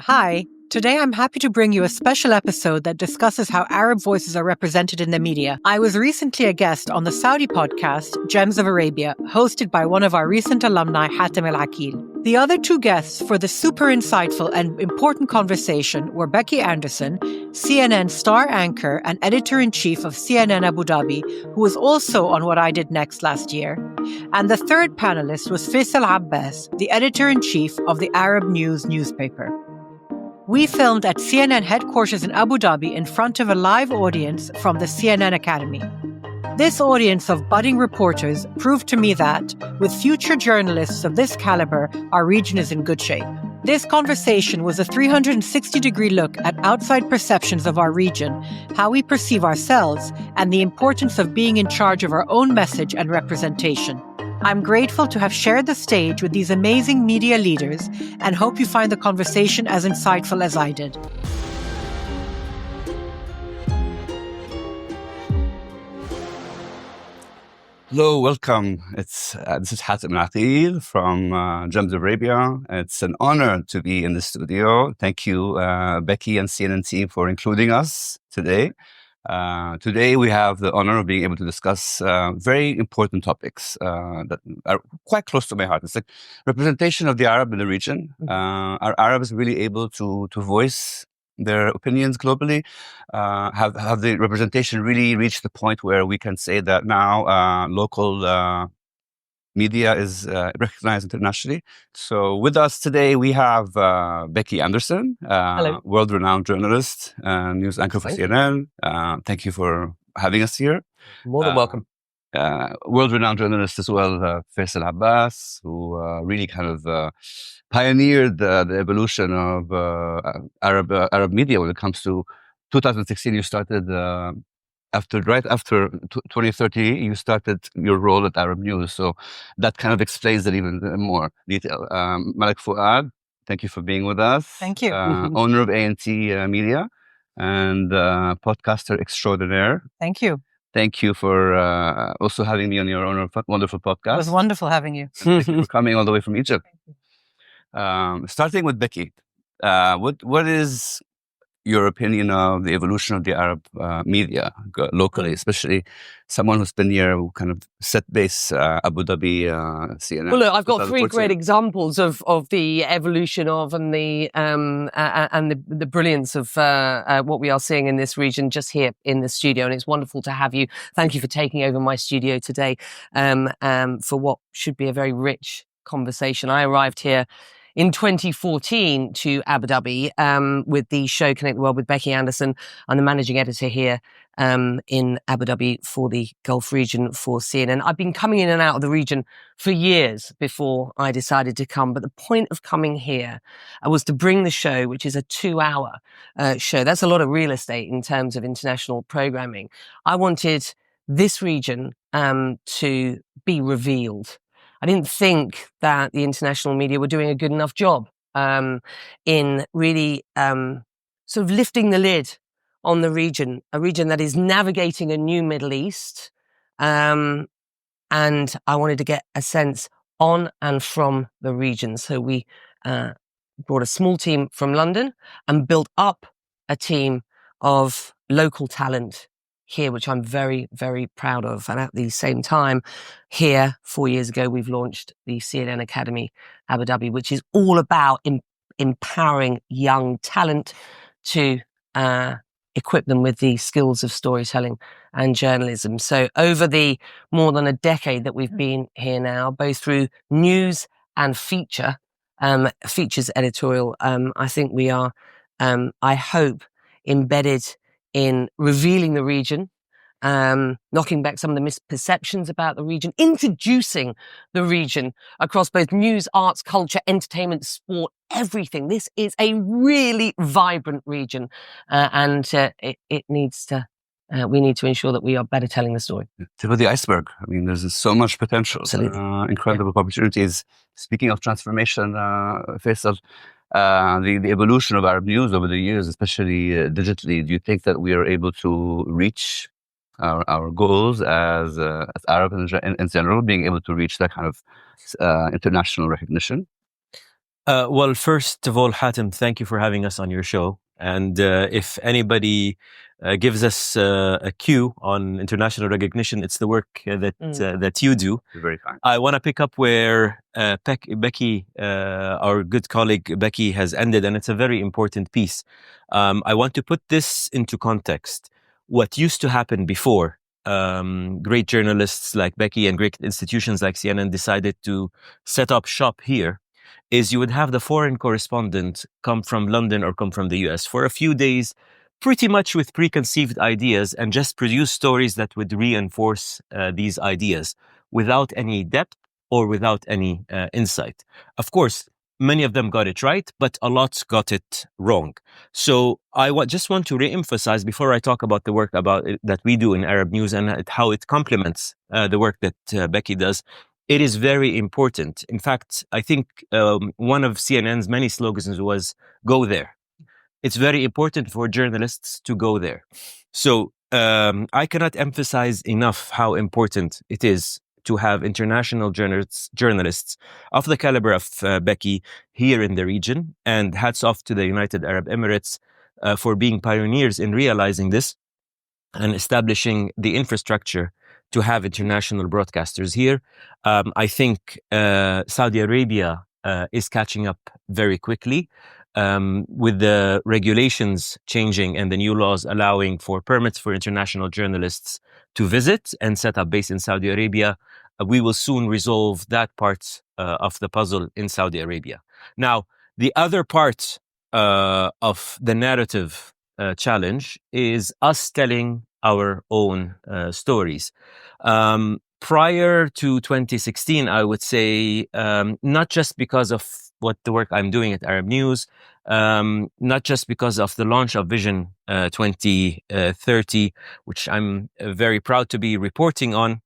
Hi, today I'm happy to bring you a special episode that discusses how Arab voices are represented in the media. I was recently a guest on the Saudi podcast, Gems of Arabia, hosted by one of our recent alumni, Hatem Al Akeel. The other two guests for the super insightful and important conversation were Becky Anderson, CNN star anchor and editor-in-chief of CNN Abu Dhabi, who was also on What I Did Next last year. And the third panelist was Faisal Abbas, the editor-in-chief of the Arab News newspaper. We filmed at CNN headquarters in Abu Dhabi in front of a live audience from the CNN Academy. This audience of budding reporters proved to me that, with future journalists of this caliber, our region is in good shape. This conversation was a 360-degree look at outside perceptions of our region, how we perceive ourselves, and the importance of being in charge of our own message and representation. I'm grateful to have shared the stage with these amazing media leaders and hope you find the conversation as insightful as I did. Hello, welcome. This is Hatem Al Akeel from Gems of Arabia. It's an honor to be in the studio. Thank you, Becky and CNN team, for including us today. Today we have the honor of being able to discuss very important topics that are quite close to my heart. It's like representation of the Arab in the region. Are Arabs really able to voice their opinions globally? Have the representation really reached the point where we can say that now local media is recognized internationally? So with us today, we have Becky Anderson, world-renowned journalist and news anchor for CNN. Thank you for having us here. More than welcome. World-renowned journalist as well, Faisal Abbas, who really kind of pioneered the evolution of Arab media when it comes to 2016. You started right after 2030, you started your role at Arab News. So that kind of explains it even more detail. Malak, Fouad, thank you for being with us. Thank you. Owner of A&T Media and podcaster extraordinaire. Thank you. Thank you for also having me on your wonderful podcast. It was wonderful having you. Thank you for coming all the way from Egypt. Starting with Becky, what is your opinion of the evolution of the Arab media locally, especially someone who's been here, who kind of set base Abu Dhabi, CNN? Well, look, I've got three great examples of the evolution of and the brilliance of what we are seeing in this region just here in the studio, and it's wonderful to have you. Thank you for taking over my studio today for what should be a very rich conversation. I arrived here in 2014 to Abu Dhabi with the show Connect the World with Becky Anderson. I'm the managing editor here in Abu Dhabi for the Gulf region for CNN. I've been coming in and out of the region for years before I decided to come. But the point of coming here was to bring the show, which is a 2-hour show. That's a lot of real estate in terms of international programming. I wanted this region to be revealed. I didn't think that the international media were doing a good enough job in really sort of lifting the lid on the region, a region that is navigating a new Middle East. And I wanted to get a sense on and from the region. So we brought a small team from London and built up a team of local talent here, which I'm very, very proud of. And at the same time, here, 4 years ago, we've launched the CNN Academy Abu Dhabi, which is all about empowering young talent to equip them with the skills of storytelling and journalism. So over the more than a decade that we've been here now, both through news and features editorial, I think we are, I hope, embedded in revealing the region, knocking back some of the misperceptions about the region, introducing the region across both news, arts, culture, entertainment, sport, everything. This is a really vibrant region, and it needs to. We need to ensure that we are better telling the story. Tip of the iceberg. I mean, there's so much potential, incredible opportunities. Speaking of transformation, Faisal, the evolution of Arab news over the years, especially digitally, do you think that we are able to reach our goals as Arab in general, being able to reach that kind of international recognition? Well, first of all, Hatem, thank you for having us on your show. And if anybody gives us a cue on international recognition, it's the work that you do. You're very kind. I want to pick up where Becky, our good colleague Becky, has ended, and it's a very important piece. I want to put this into context. What used to happen before great journalists like Becky and great institutions like CNN decided to set up shop here is you would have the foreign correspondent come from London or come from the US for a few days, pretty much with preconceived ideas, and just produce stories that would reinforce these ideas without any depth or without any insight. Of course, many of them got it right, but a lot got it wrong. So I just want to re-emphasize before I talk about the work that we do in Arab News and how it complements the work that Becky does. It is very important. In fact, I think one of CNN's many slogans was "Go there." It's very important for journalists to go there. So I cannot emphasize enough how important it is to have international journalists of the caliber of Becky here in the region. And hats off to the United Arab Emirates for being pioneers in realizing this and establishing the infrastructure to have international broadcasters here. I think Saudi Arabia is catching up very quickly with the regulations changing and the new laws allowing for permits for international journalists to visit and set up base in Saudi Arabia. We will soon resolve that part of the puzzle in Saudi Arabia. Now, the other part of the narrative challenge is us telling our own stories. Prior to 2016, I would say, not just because of what the work I'm doing at Arab News, not just because of the launch of Vision 2030, which I'm very proud to be reporting on.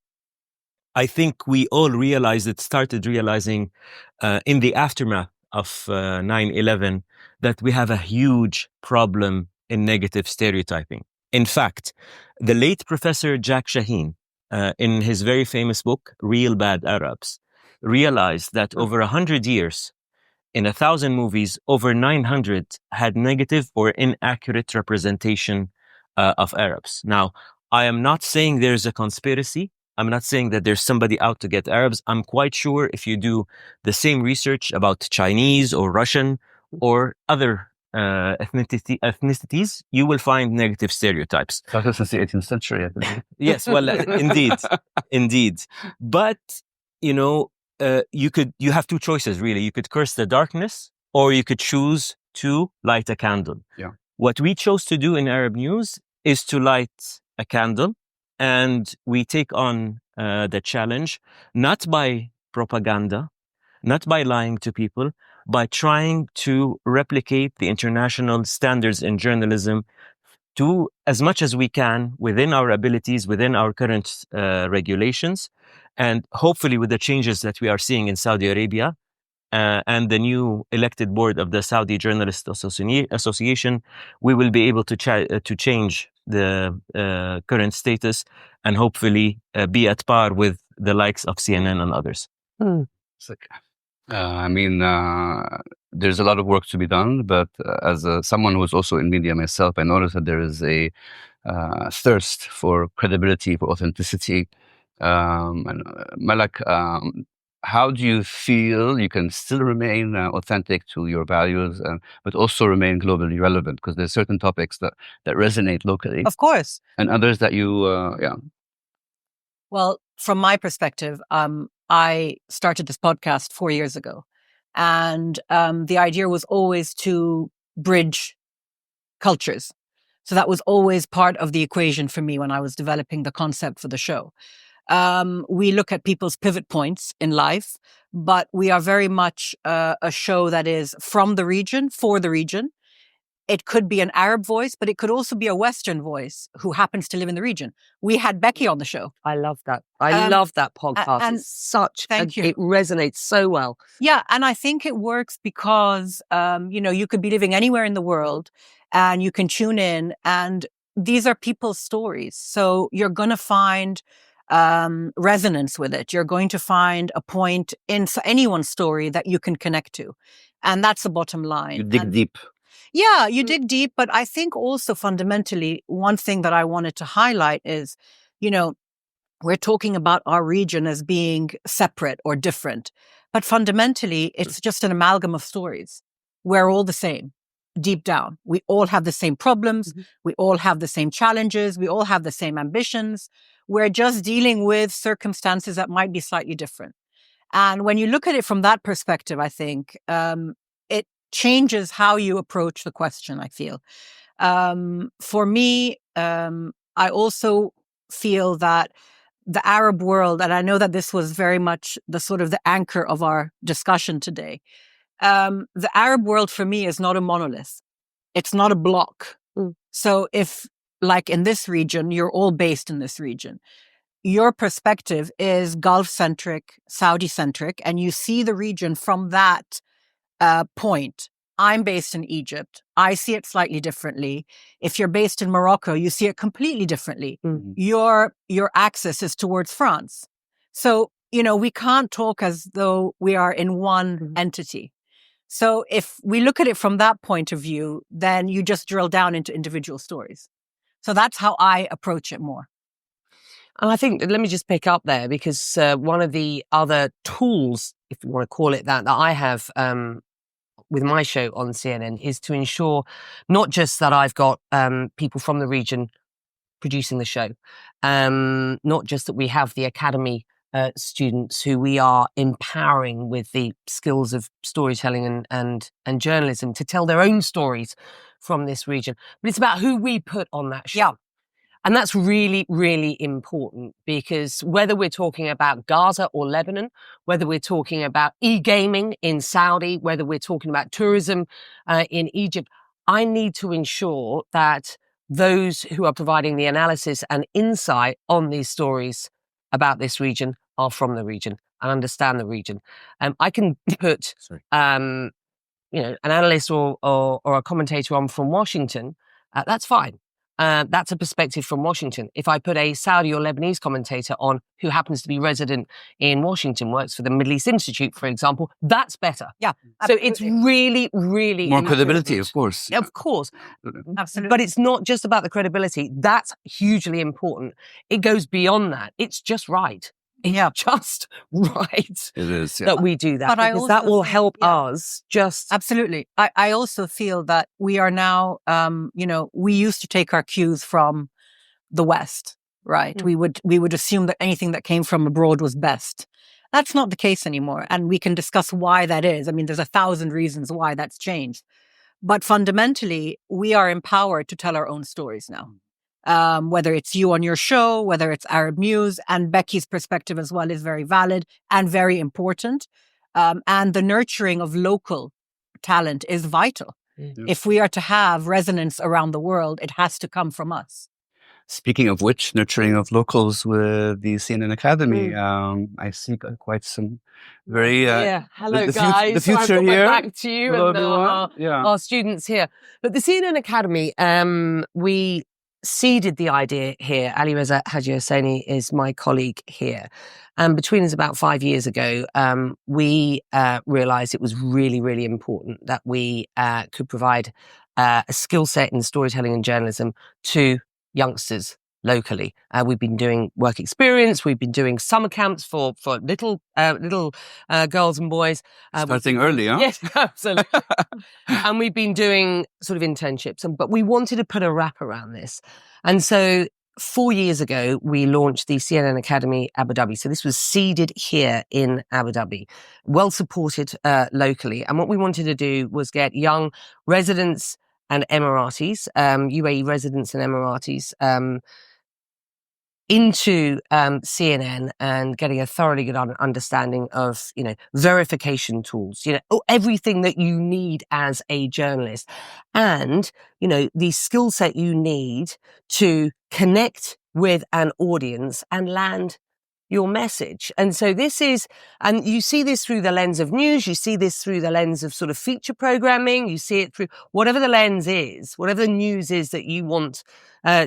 I think we all started realizing in the aftermath of 9/11 that we have a huge problem in negative stereotyping. In fact, the late Professor Jack Shaheen, in his very famous book, Real Bad Arabs, realized that over 100 years, in 1,000 movies, over 900 had negative or inaccurate representation of Arabs. Now, I am not saying there's a conspiracy. I'm not saying that there's somebody out to get Arabs. I'm quite sure if you do the same research about Chinese or Russian or other ethnicities, you will find negative stereotypes. Started since the 18th century, I believe. Yes, well, indeed. But, you have two choices, really. You could curse the darkness or you could choose to light a candle. Yeah. What we chose to do in Arab News is to light a candle, and we take on the challenge, not by propaganda, not by lying to people, by trying to replicate the international standards in journalism to as much as we can within our abilities, within our current regulations, and hopefully with the changes that we are seeing in Saudi Arabia and the new elected board of the Saudi Journalist Association, we will be able to change the current status and hopefully be at par with the likes of CNN and others. It's like, there's a lot of work to be done, but as someone who's also in media myself, I noticed that there is a thirst for credibility, for authenticity. And Malak, how do you feel you can still remain authentic to your values, but also remain globally relevant? Because there's certain topics that resonate locally. Of course. And others that you, Well, from my perspective, I started this podcast 4 years ago. And the idea was always to bridge cultures. So that was always part of the equation for me when I was developing the concept for the show. We look at people's pivot points in life, but we are very much a show that is from the region, for the region. It could be an Arab voice, but it could also be a Western voice who happens to live in the region. We had Becky on the show. I love that. I love that podcast. And Thank you. It resonates so well. Yeah, and I think it works because, you could be living anywhere in the world and you can tune in, and these are people's stories. So you're going to find resonance with it. You're going to find a point in anyone's story that you can connect to. And that's the bottom line. You dig deep. Yeah, you dig deep. But I think also fundamentally, one thing that I wanted to highlight is, we're talking about our region as being separate or different. But fundamentally, it's just an amalgam of stories. We're all the same. Deep down, we all have the same problems. We all have the same challenges. We all have the same ambitions. We're just dealing with circumstances that might be slightly different. And when you look at it from that perspective, I think it changes how you approach the question, I feel. For me, I also feel that the Arab world, and I know that this was very much the sort of the anchor of our discussion today, the Arab world for me is not a monolith. It's not a block. So if, like in this region, you're all based in this region, your perspective is Gulf-centric, Saudi-centric, and you see the region from that point. I'm based in Egypt. I see it slightly differently. If you're based in Morocco, you see it completely differently. Your axis is towards France. So, we can't talk as though we are in one entity. So if we look at it from that point of view, then you just drill down into individual stories. So that's how I approach it more. And I think, let me just pick up there, because one of the other tools, if you want to call it that I have with my show on CNN is to ensure not just that I've got people from the region producing the show, not just that we have the Academy students who we are empowering with the skills of storytelling and journalism to tell their own stories from this region, but it's about who we put on that show. Yeah. And that's really, really important, because whether we're talking about Gaza or Lebanon, whether we're talking about e-gaming in Saudi, whether we're talking about tourism in Egypt, I need to ensure that those who are providing the analysis and insight on these stories about this region are from the region and understand the region. I can put, an analyst or a commentator on from Washington. That's fine. That's a perspective from Washington. If I put a Saudi or Lebanese commentator on who happens to be resident in Washington, works for the Middle East Institute, for example, that's better. Yeah. So it's really, really more important. credibility, of course. Of course. Absolutely. But it's not just about the credibility. That's hugely important. It goes beyond that. It's just right. It's just right. It is, that we do that, but because that will help us just... Absolutely. I also feel that we are now, we used to take our cues from the West, right? We would assume that anything that came from abroad was best. That's not the case anymore. And we can discuss why that is. I mean, there's 1,000 reasons why that's changed. But fundamentally, we are empowered to tell our own stories now. Whether it's you on your show, whether it's Arab News, and Becky's perspective as well is very valid and very important. And the nurturing of local talent is vital. If we are to have resonance around the world, it has to come from us. Speaking of which, nurturing of locals with the CNN Academy, I see quite some very... hello the guys. The future so here. Back to you. Hello, and our students here. But the CNN Academy, we seeded the idea here. Ali Reza Haji Hosseini is my colleague here. And between us about 5 years ago, we realized it was really, really important that we could provide a skill set in storytelling and journalism to youngsters locally. We've been doing work experience. We've been doing summer camps for little girls and boys. Starting early, huh? Yes, absolutely. And we've been doing sort of internships, but we wanted to put a wrap around this. And so 4 years ago, we launched the CNN Academy Abu Dhabi. So this was seeded here in Abu Dhabi, well supported locally. And what we wanted to do was get young residents and Emiratis, UAE residents and Emiratis, into CNN and getting a thoroughly good understanding of, verification tools, everything that you need as a journalist, and, the skill set you need to connect with an audience and land your message. And so this is, and you see this through the lens of news, you see this through the lens of sort of feature programming, you see it through whatever the lens is, whatever the news is that you want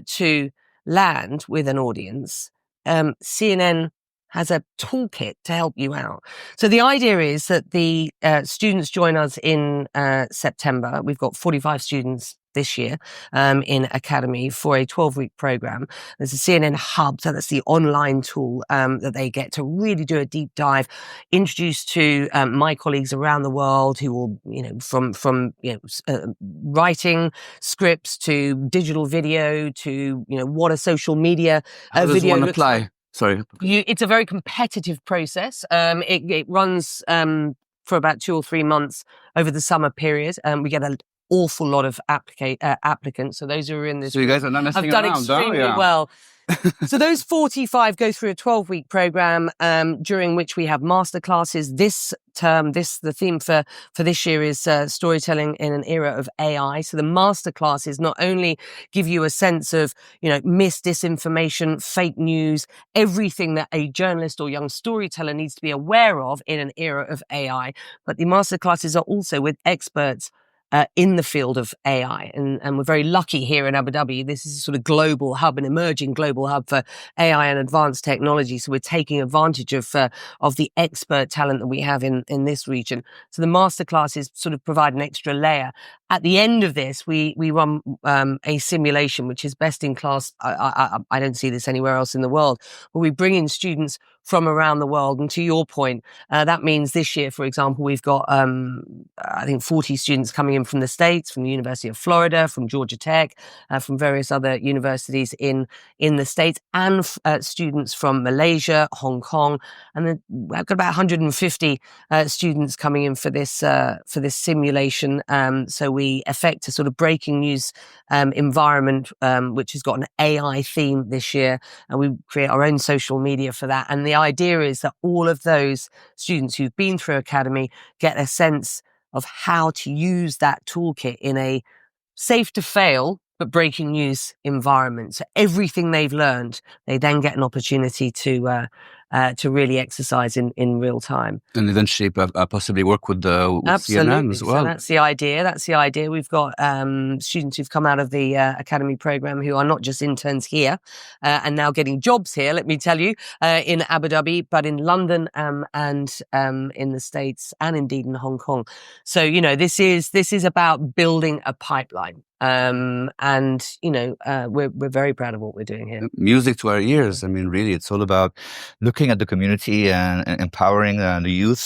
to land with an audience. CNN has a toolkit to help you out. So the idea is that the students join us in September. We've got 45 students this year in Academy for a 12-week program. There's a CNN Hub, so that's the online tool that they get to really do a deep dive, introduced to my colleagues around the world who will, from writing scripts to digital video to, what a social media How does video one looks apply? like. Sorry. It's a very competitive process. It runs for about 2 or 3 months over the summer period. We get an awful lot of applicants. So those who are in this, So you guys are not messing have done around, extremely yeah. well. So those 45 go through a 12-week program during which we have masterclasses. This term, the theme for this year is storytelling in an era of AI. So the masterclasses not only give you a sense of, disinformation, fake news, everything that a journalist or young storyteller needs to be aware of in an era of AI, but the masterclasses are also with experts in the field of AI. And we're very lucky here in Abu Dhabi. This is a sort of global hub, an emerging global hub for AI and advanced technology. So we're taking advantage of the expert talent that we have in this region. So the masterclasses sort of provide an extra layer. At the end of this, we run a simulation, which is best in class. I don't see this anywhere else in the world, where we bring in students from around the world. And to your point, that means this year, for example, we've got, I think 40 students coming in from the States, from the University of Florida, from Georgia Tech, from various other universities in the States, and students from Malaysia, Hong Kong. And then I've got about 150 students coming in for this simulation. So we affect a sort of breaking news environment, which has got an AI theme this year. And we create our own social media for that. And the idea is that all of those students who've been through Academy get a sense of how to use that toolkit in a safe to fail but breaking news environment. So everything they've learned, they then get an opportunity to really exercise in real time. And eventually possibly work with CNN as well. So that's the idea. We've got students who've come out of the Academy program who are not just interns here and now getting jobs here, let me tell you, in Abu Dhabi, but in London and in the States and indeed in Hong Kong. So, this is about building a pipeline. And we're very proud of what we're doing here. Music to our ears. I mean, really, it's all about looking at the community and empowering the youth.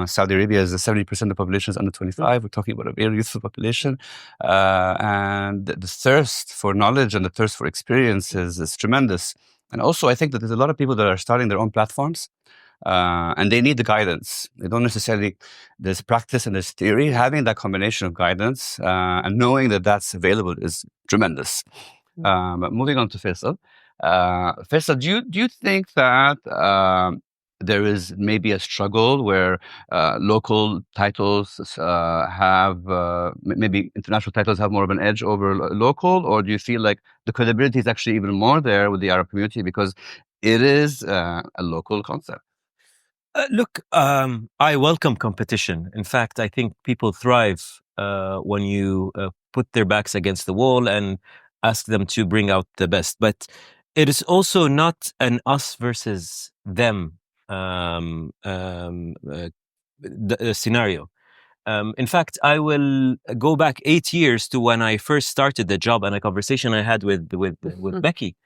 Saudi Arabia is 70% of the population is under 25. We're talking about a very youthful population, and the thirst for knowledge and the thirst for experience is tremendous. And also, I think that there's a lot of people that are starting their own platforms. And they need the guidance. They don't necessarily, there's practice and there's theory. Having that combination of guidance and knowing that that's available is tremendous. But moving on to Faisal. Faisal, do you think that there is maybe a struggle where local titles have, maybe international titles have more of an edge over local? Or do you feel like the credibility is actually even more there with the Arab community because it is a local concept? Look, I welcome competition. In fact, I think people thrive when you put their backs against the wall and ask them to bring out the best. But it is also not an us versus them scenario. In fact, I will go back 8 years to when I first started the job and a conversation I had with Becky.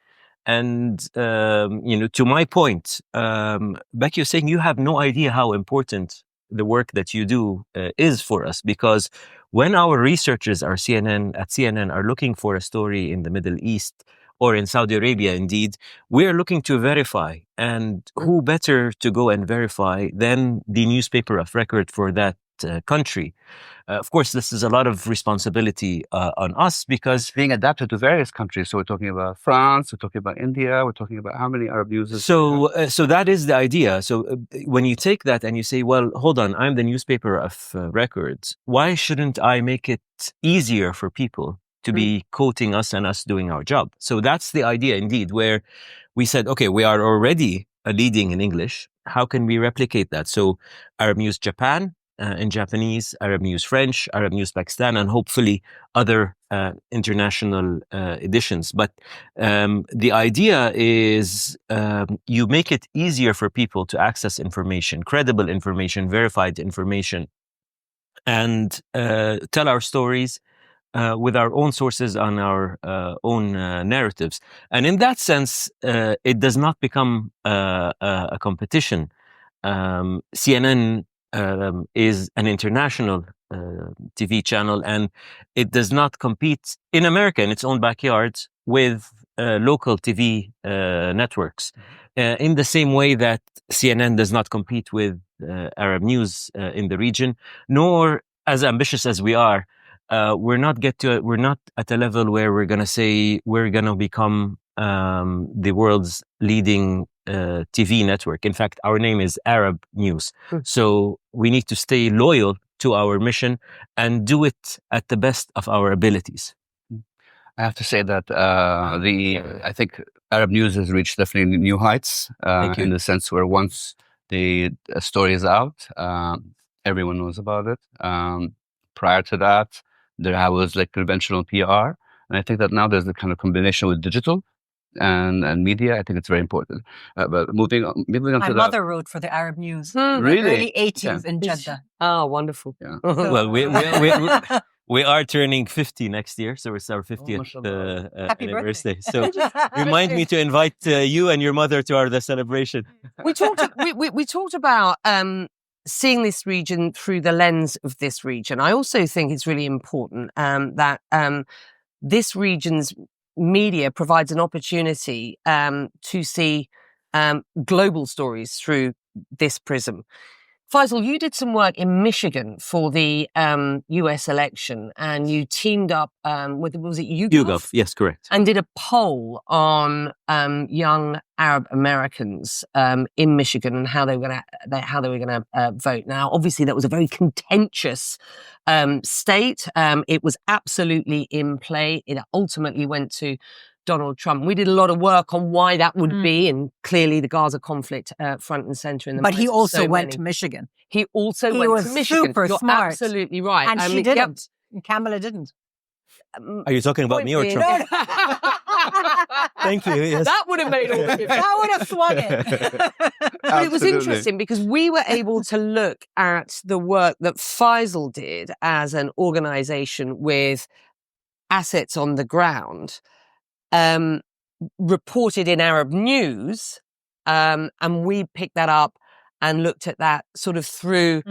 And, to my point, Becky was saying you have no idea how important the work that you do is for us, because when our researchers at CNN are looking for a story in the Middle East or in Saudi Arabia, indeed, we're looking to verify. And who better to go and verify than the newspaper of record for that country? Of course, this is a lot of responsibility on us because being adapted to various countries. So we're talking about France, we're talking about India, we're talking about how many Arab users. So that is the idea. So when you take that and you say, well, hold on, I'm the newspaper of records. Why shouldn't I make it easier for people to be quoting us and us doing our job? So that's the idea, indeed, where we said, okay, we are already leading in English. How can we replicate that? So Arab News Japan in Japanese, Arab News French, Arab News Pakistan, and hopefully other international editions. But the idea is you make it easier for people to access information, credible information, verified information, and tell our stories with our own sources and our own narratives. And in that sense, it does not become a competition. CNN is an international TV channel, and it does not compete in America, in its own backyard, with local TV networks. In the same way that CNN does not compete with Arab news in the region, nor, as ambitious as we are, we're not at a level where we're going to say we're going to become the world's leading TV network. In fact, our name is Arab News. So we need to stay loyal to our mission and do it at the best of our abilities. I have to say that I think Arab News has reached definitely new heights in the sense where once the story is out, everyone knows about it. Prior to that, there was like conventional PR, and I think that now there's a kind of combination with digital and media. I think it's very important. But moving on My to mother wrote for the Arab News. Really? Early 80s in Jeddah. Oh, wonderful. Yeah. Well, we are turning 50 next year, so it's our 50th Happy anniversary. birthday. So remind me to invite you and your mother to the celebration. We talked about seeing this region through the lens of this region. I also think it's really important that this region's media provides an opportunity to see global stories through this prism. Faisal, you did some work in Michigan for the US election, and you teamed up with, was it YouGov? YouGov, yes, correct. And did a poll on young Arab Americans in Michigan and how they were going to vote. Now, obviously, that was a very contentious state. It was absolutely in play. It ultimately went to Donald Trump. We did a lot of work on why that would be, and clearly the Gaza conflict front and center in the. But he also went to Michigan. He also He went was to Michigan. super You're smart. absolutely right. And she didn't. Kamala didn't. Are you talking about me or Trump? Thank you. Yes. That would have made all the difference. That would have swung it. But it was interesting because we were able to look at the work that Faisal did as an organization with assets on the ground, reported in Arab news, and we picked that up and looked at that sort of through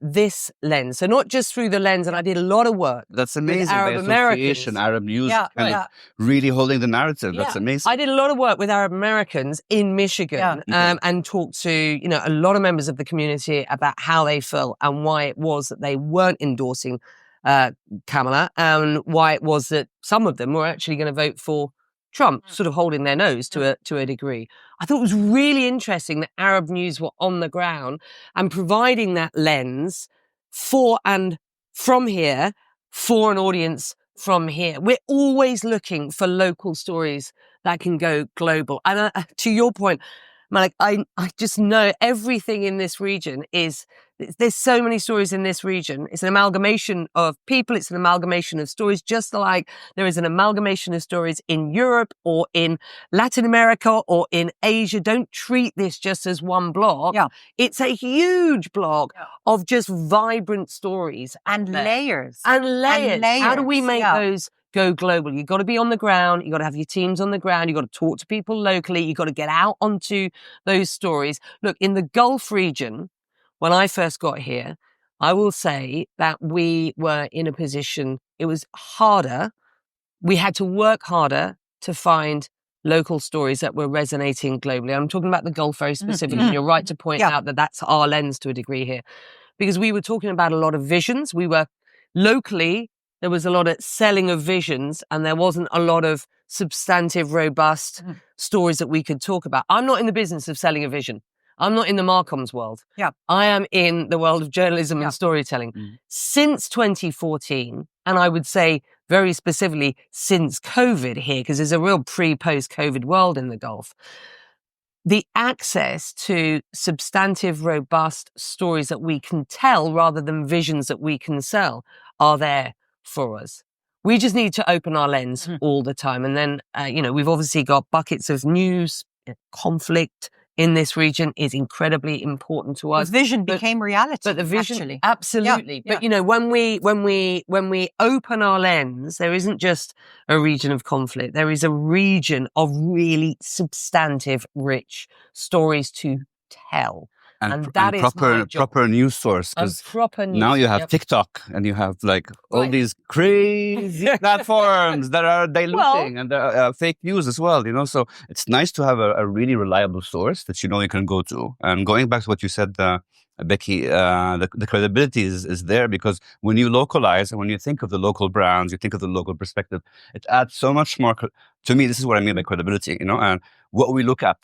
this lens. So not just through the lens, and I did a lot of work. That's amazing. Arab Americans. Arab News of really holding the narrative. That's amazing. I did a lot of work with Arab Americans in Michigan and talked to, a lot of members of the community about how they felt and why it was that they weren't endorsing Kamala, and why it was that some of them were actually going to vote for Trump, sort of holding their nose to a degree. I thought it was really interesting that Arab News were on the ground and providing that lens for and from here for an audience from here. We're always looking for local stories that can go global. And to your point, Malak, I just know everything in this region there's so many stories in this region. It's an amalgamation of people. It's an amalgamation of stories, just like there is an amalgamation of stories in Europe or in Latin America or in Asia. Don't treat this just as one block. Yeah. It's a huge block of just vibrant stories. And layers. And layers. How do we make those go global? You've got to be on the ground. You've got to have your teams on the ground. You've got to talk to people locally. You've got to get out onto those stories. Look, in the Gulf region, when I first got here, I will say that we were in a position, it was harder. We had to work harder to find local stories that were resonating globally. I'm talking about the Gulf very specifically. And you're right to point out that that's our lens to a degree here. Because we were talking about a lot of visions. We were locally, there was a lot of selling of visions, and there wasn't a lot of substantive, robust stories that we could talk about. I'm not in the business of selling a vision. I'm not in the Marcoms world. Yeah. I am in the world of journalism and storytelling. Since 2014, and I would say very specifically since COVID here, because there's a real pre-post-COVID world in the Gulf, the access to substantive, robust stories that we can tell rather than visions that we can sell are there for us. We just need to open our lens all the time. And then, we've obviously got buckets of news, conflict in this region is incredibly important to us. The vision became reality. But the vision, actually. absolutely. Yeah, But when we open our lens, there isn't just a region of conflict. There is a region of really substantive, rich stories to tell. And that is my job. proper news source, because now you have TikTok and you have like all these crazy platforms that are diluting and fake news as well, so it's nice to have a really reliable source that you can go to. And going back to what you said, Becky, the credibility is there, because when you localize and when you think of the local brands, you think of the local perspective, it adds so much more. To me, this is what I mean by credibility, and what we look at.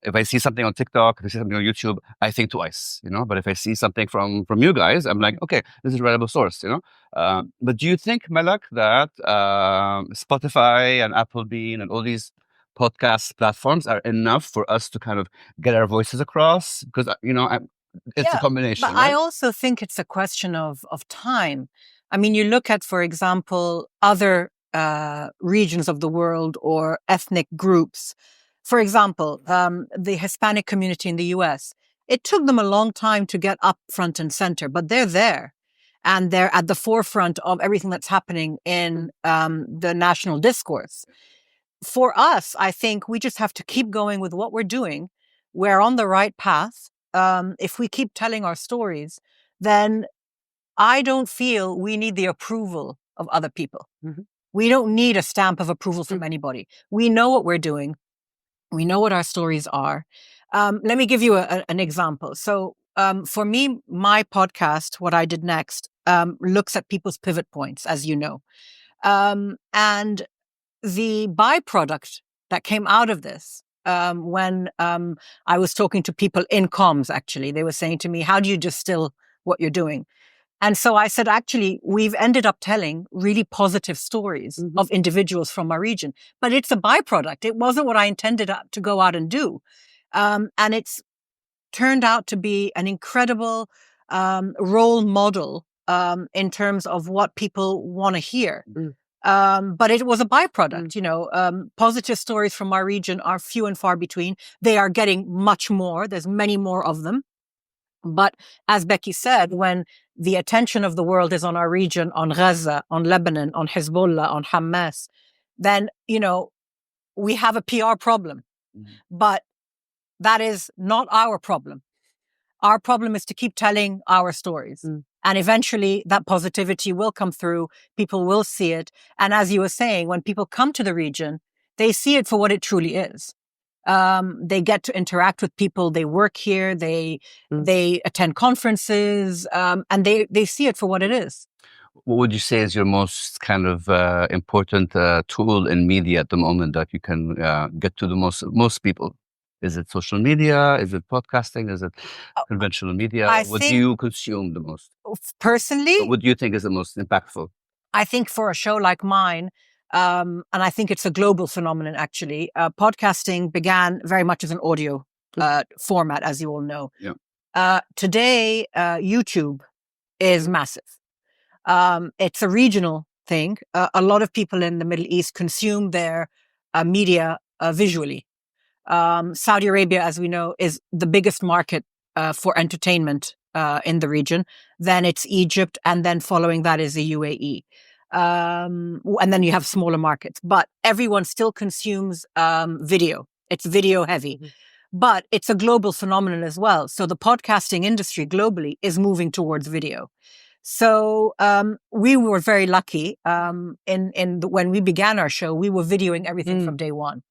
If I see something on TikTok, if I see something on YouTube, I think twice, but if I see something from you guys, I'm like, okay, this is a reliable source, But do you think, Malak, that Spotify and Apple Bean and all these podcast platforms are enough for us to kind of get our voices across? Because, it's a combination. But right? I also think it's a question of time. I mean, you look at, for example, other regions of the world or ethnic groups. For example, the Hispanic community in the US. It took them a long time to get up front and center, but they're there. And they're at the forefront of everything that's happening in the national discourse. For us, I think we just have to keep going with what we're doing. We're on the right path. If we keep telling our stories, then I don't feel we need the approval of other people. Mm-hmm. We don't need a stamp of approval from anybody. We know what we're doing. We know what our stories are. Let me give you an example. So for me, my podcast, What I Did Next, looks at people's pivot points, as you know. And the byproduct that came out of this, when I was talking to people in comms, actually, they were saying to me, how do you distill what you're doing? And so I said, actually, we've ended up telling really positive stories of individuals from our region, but it's a byproduct. It wasn't what I intended to go out and do. And it's turned out to be an incredible role model in terms of what people want to hear. But it was a byproduct, positive stories from our region are few and far between. They are getting much more. There's many more of them. But as Becky said, when the attention of the world is on our region, on Gaza, on Lebanon, on Hezbollah, on Hamas, then, we have a PR problem. But that is not our problem. Our problem is to keep telling our stories. And eventually that positivity will come through. People will see it. And as you were saying, when people come to the region, they see it for what it truly is. They get to interact with people. They work here. They attend conferences, and they see it for what it is. What would you say is your most kind of important tool in media at the moment that you can get to the most people? Is it social media? Is it podcasting? Is it conventional media? What do you consume the most? Personally? What do you think is the most impactful? I think for a show like mine, and I think it's a global phenomenon, actually, podcasting began very much as an audio format, as you all know. Yeah. Today, YouTube is massive. It's a regional thing. A lot of people in the Middle East consume their media visually. Saudi Arabia, as we know, is the biggest market for entertainment in the region. Then it's Egypt, and then following that is the UAE. And then you have smaller markets. But everyone still consumes video. It's video heavy. But it's a global phenomenon as well. So the podcasting industry globally is moving towards video. So we were very lucky. When we began our show, we were videoing everything from day one.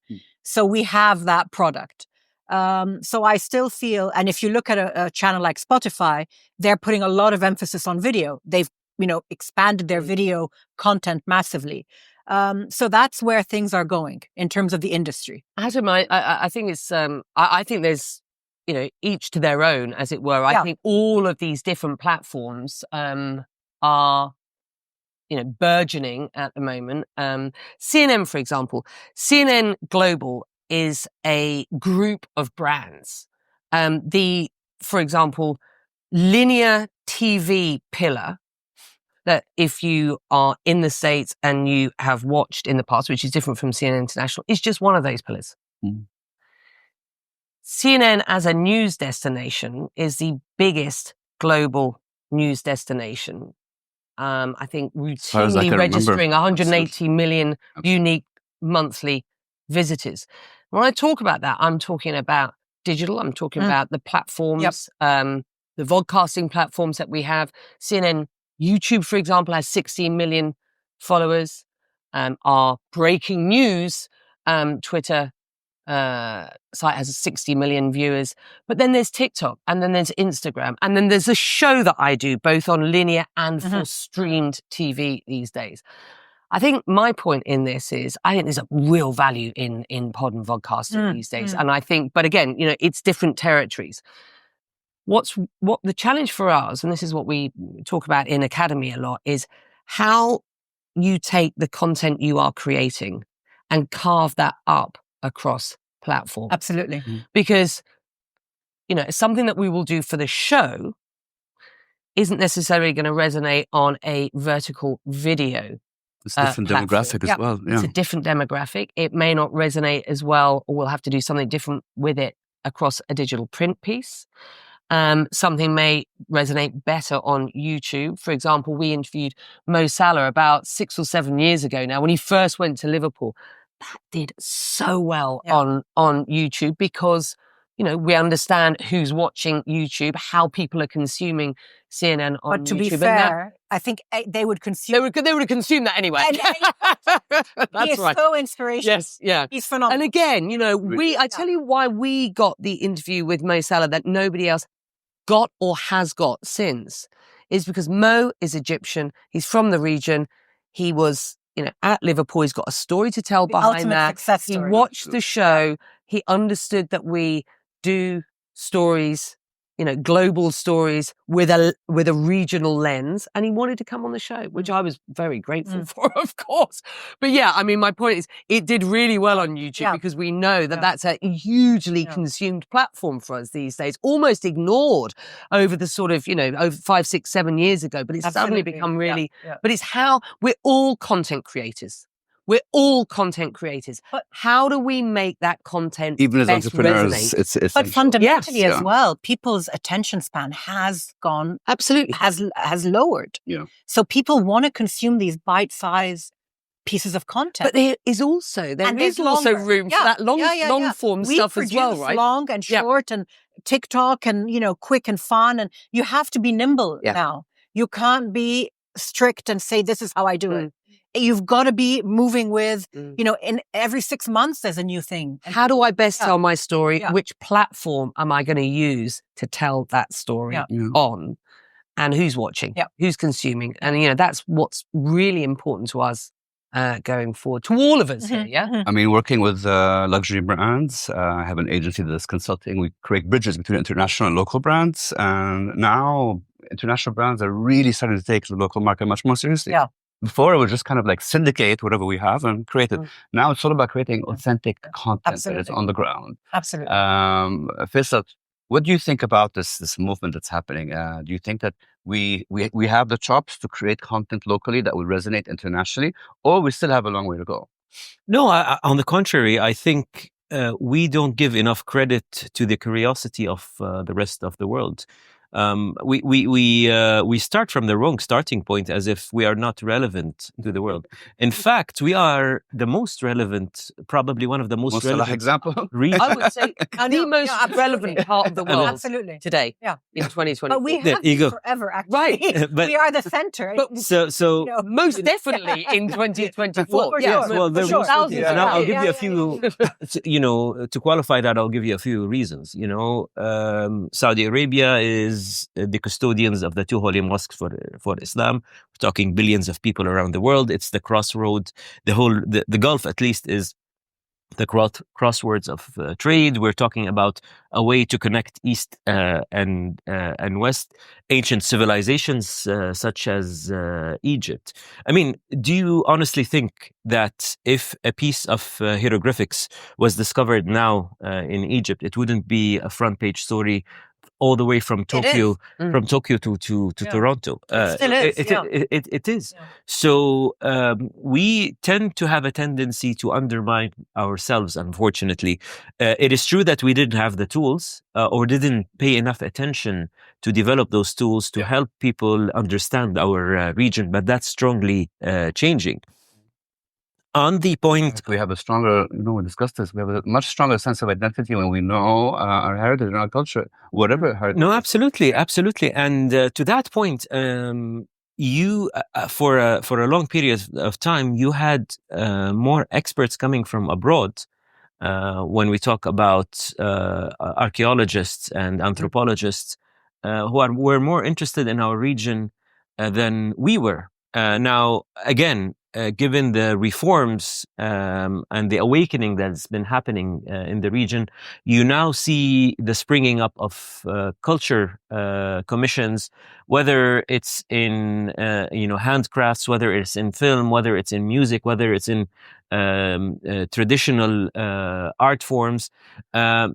So we have that product. So I still feel, and if you look at a channel like Spotify, they're putting a lot of emphasis on video. They've expanded their video content massively. So that's where things are going in terms of the industry. Hatem, I think it's I think there's each to their own, as it were. I think all of these different platforms are burgeoning at the moment. CNN, for example, CNN Global is a group of brands. For example, linear TV pillar, that if you are in the States and you have watched in the past, which is different from CNN International, is just one of those pillars. CNN as a news destination is the biggest global news destination. I think routinely registering 180 million unique monthly visitors. When I talk about that, I'm talking about digital. I'm talking about the platforms, the vodcasting platforms that we have. CNN YouTube, for example, has 16 million followers. Our breaking news Twitter site has 60 million viewers. But then there's TikTok, and then there's Instagram, and then there's a show that I do both on linear and for streamed TV these days. I think my point in this is I think there's a real value in pod and vodcasting these days. And I think, but again, it's different territories. What the challenge for us, and this is what we talk about in Academy a lot, is how you take the content you are creating and carve that up across platforms. Absolutely. Because, something that we will do for the show isn't necessarily going to resonate on a vertical video. It's a different demographic as well. Yeah. It's a different demographic. It may not resonate as well, or we'll have to do something different with it across a digital print piece. Something may resonate better on YouTube. For example, we interviewed Mo Salah about 6 or 7 years ago now when he first went to Liverpool. That did so well on YouTube because, we understand who's watching YouTube, how people are consuming CNN on YouTube. But to be fair, I think they would consume... They would have consumed that anyway. That's right. He's so inspirational. Yes, yeah. He's phenomenal. And again, I tell you why we got the interview with Mo Salah that nobody else got or has got since, is because Mo is Egyptian. He's from the region. He was, at Liverpool. He's got a story to tell behind that. Success story. He watched the show. He understood that we do stories, global stories with a regional lens, and he wanted to come on the show, which I was very grateful for, of course. But my point is, it did really well on YouTube because we know that that's a hugely consumed platform for us these days, almost ignored over the sort of, over 5, 6, 7 years ago, but it's suddenly become really, but it's how we're all content creators. We're all content creators. But how do we make that content even as entrepreneurs? Resonate? It's but fundamentally as well, people's attention span has gone absolutely has lowered. Yeah. So people want to consume these bite-sized pieces of content. But there is also room for that long form stuff as well, right? Long and short and TikTok and quick and fun, and you have to be nimble now. You can't be strict and say this is how I do it. You've got to be moving with, in every 6 months, there's a new thing. How do I best tell my story? Yeah. Which platform am I going to use to tell that story on? And who's watching? Yeah. Who's consuming? And, that's what's really important to us going forward, to all of us here, yeah? I mean, working with luxury brands, I have an agency that's consulting. We create bridges between international and local brands. And now international brands are really starting to take the local market much more seriously. Yeah. Before, it was just kind of like syndicate whatever we have and create it. Now it's all about creating authentic content that is on the ground. Absolutely. Faisal, what do you think about this movement that's happening? Do you think that we have the chops to create content locally that will resonate internationally, or we still have a long way to go? No, on the contrary, I think we don't give enough credit to the curiosity of the rest of the world. We start from the wrong starting point, as if we are not relevant to the world. In fact, we are the most relevant, probably one of the most relevant example. I would say the most relevant part of the world today in 2020. But we have been forever, actually. Right. But, we are the center. But so most definitely in 2024. Well, there sure. And I'll give you a few, to qualify that, I'll give you a few reasons. Saudi Arabia is the custodians of the 2 holy mosques for Islam. We're talking billions of people around the world. It's the crossroad. The Gulf, at least, is the crosswords of trade. We're talking about a way to connect East and West, ancient civilizations such as Egypt. I mean, do you honestly think that if a piece of hieroglyphics was discovered now in Egypt, it wouldn't be a front page story all the way from Tokyo, to Toronto? It still is. It is. Yeah. So we tend to have a tendency to undermine ourselves, unfortunately. It is true that we didn't have the tools or didn't pay enough attention to develop those tools to help people understand our region, but that's strongly changing. On the point, we have a stronger, we discussed this, we have a much stronger sense of identity when we know our heritage and our culture, whatever heritage. No, absolutely. And to that point, you, for a long period of time, you had more experts coming from abroad. When we talk about archaeologists and anthropologists were more interested in our region than we were. Now, again, given the reforms and the awakening that's been happening in the region, you now see the springing up of culture commissions, whether it's in handcrafts, whether it's in film, whether it's in music, whether it's in traditional art forms.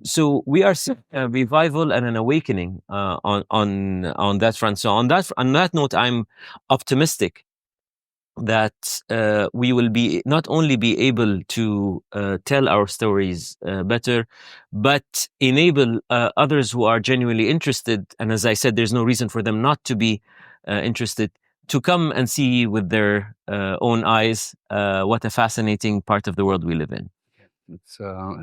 So we are seeing a revival and an awakening on that front. So on that note, I'm optimistic that we will be not only be able to tell our stories better, but enable others who are genuinely interested. And as I said, there's no reason for them not to be interested, to come and see with their own eyes what a fascinating part of the world we live in. It's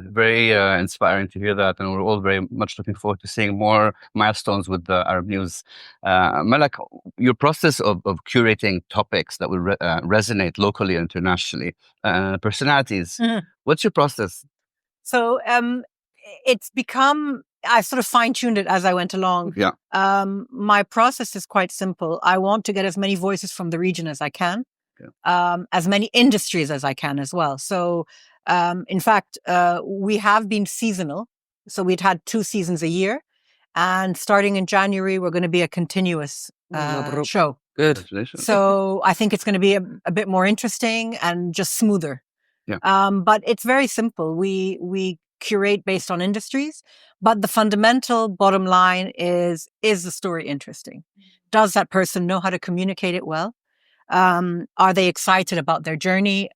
very inspiring to hear that, and we're all very much looking forward to seeing more milestones with the Arab News. Malak, your process of curating topics that will resonate locally and internationally, personalities, what's your process? So it's become, I sort of fine-tuned it as I went along. Yeah. My process is quite simple. I want to get as many voices from the region as I can, as many industries as I can as well. So in fact, we have been seasonal. So we'd had 2 seasons a year. And starting in January, we're going to be a continuous show. Good. So I think it's going to be a bit more interesting and just smoother. Yeah. But it's very simple. We curate based on industries. But the fundamental bottom line is the story interesting? Does that person know how to communicate it well? Are they excited about their journey?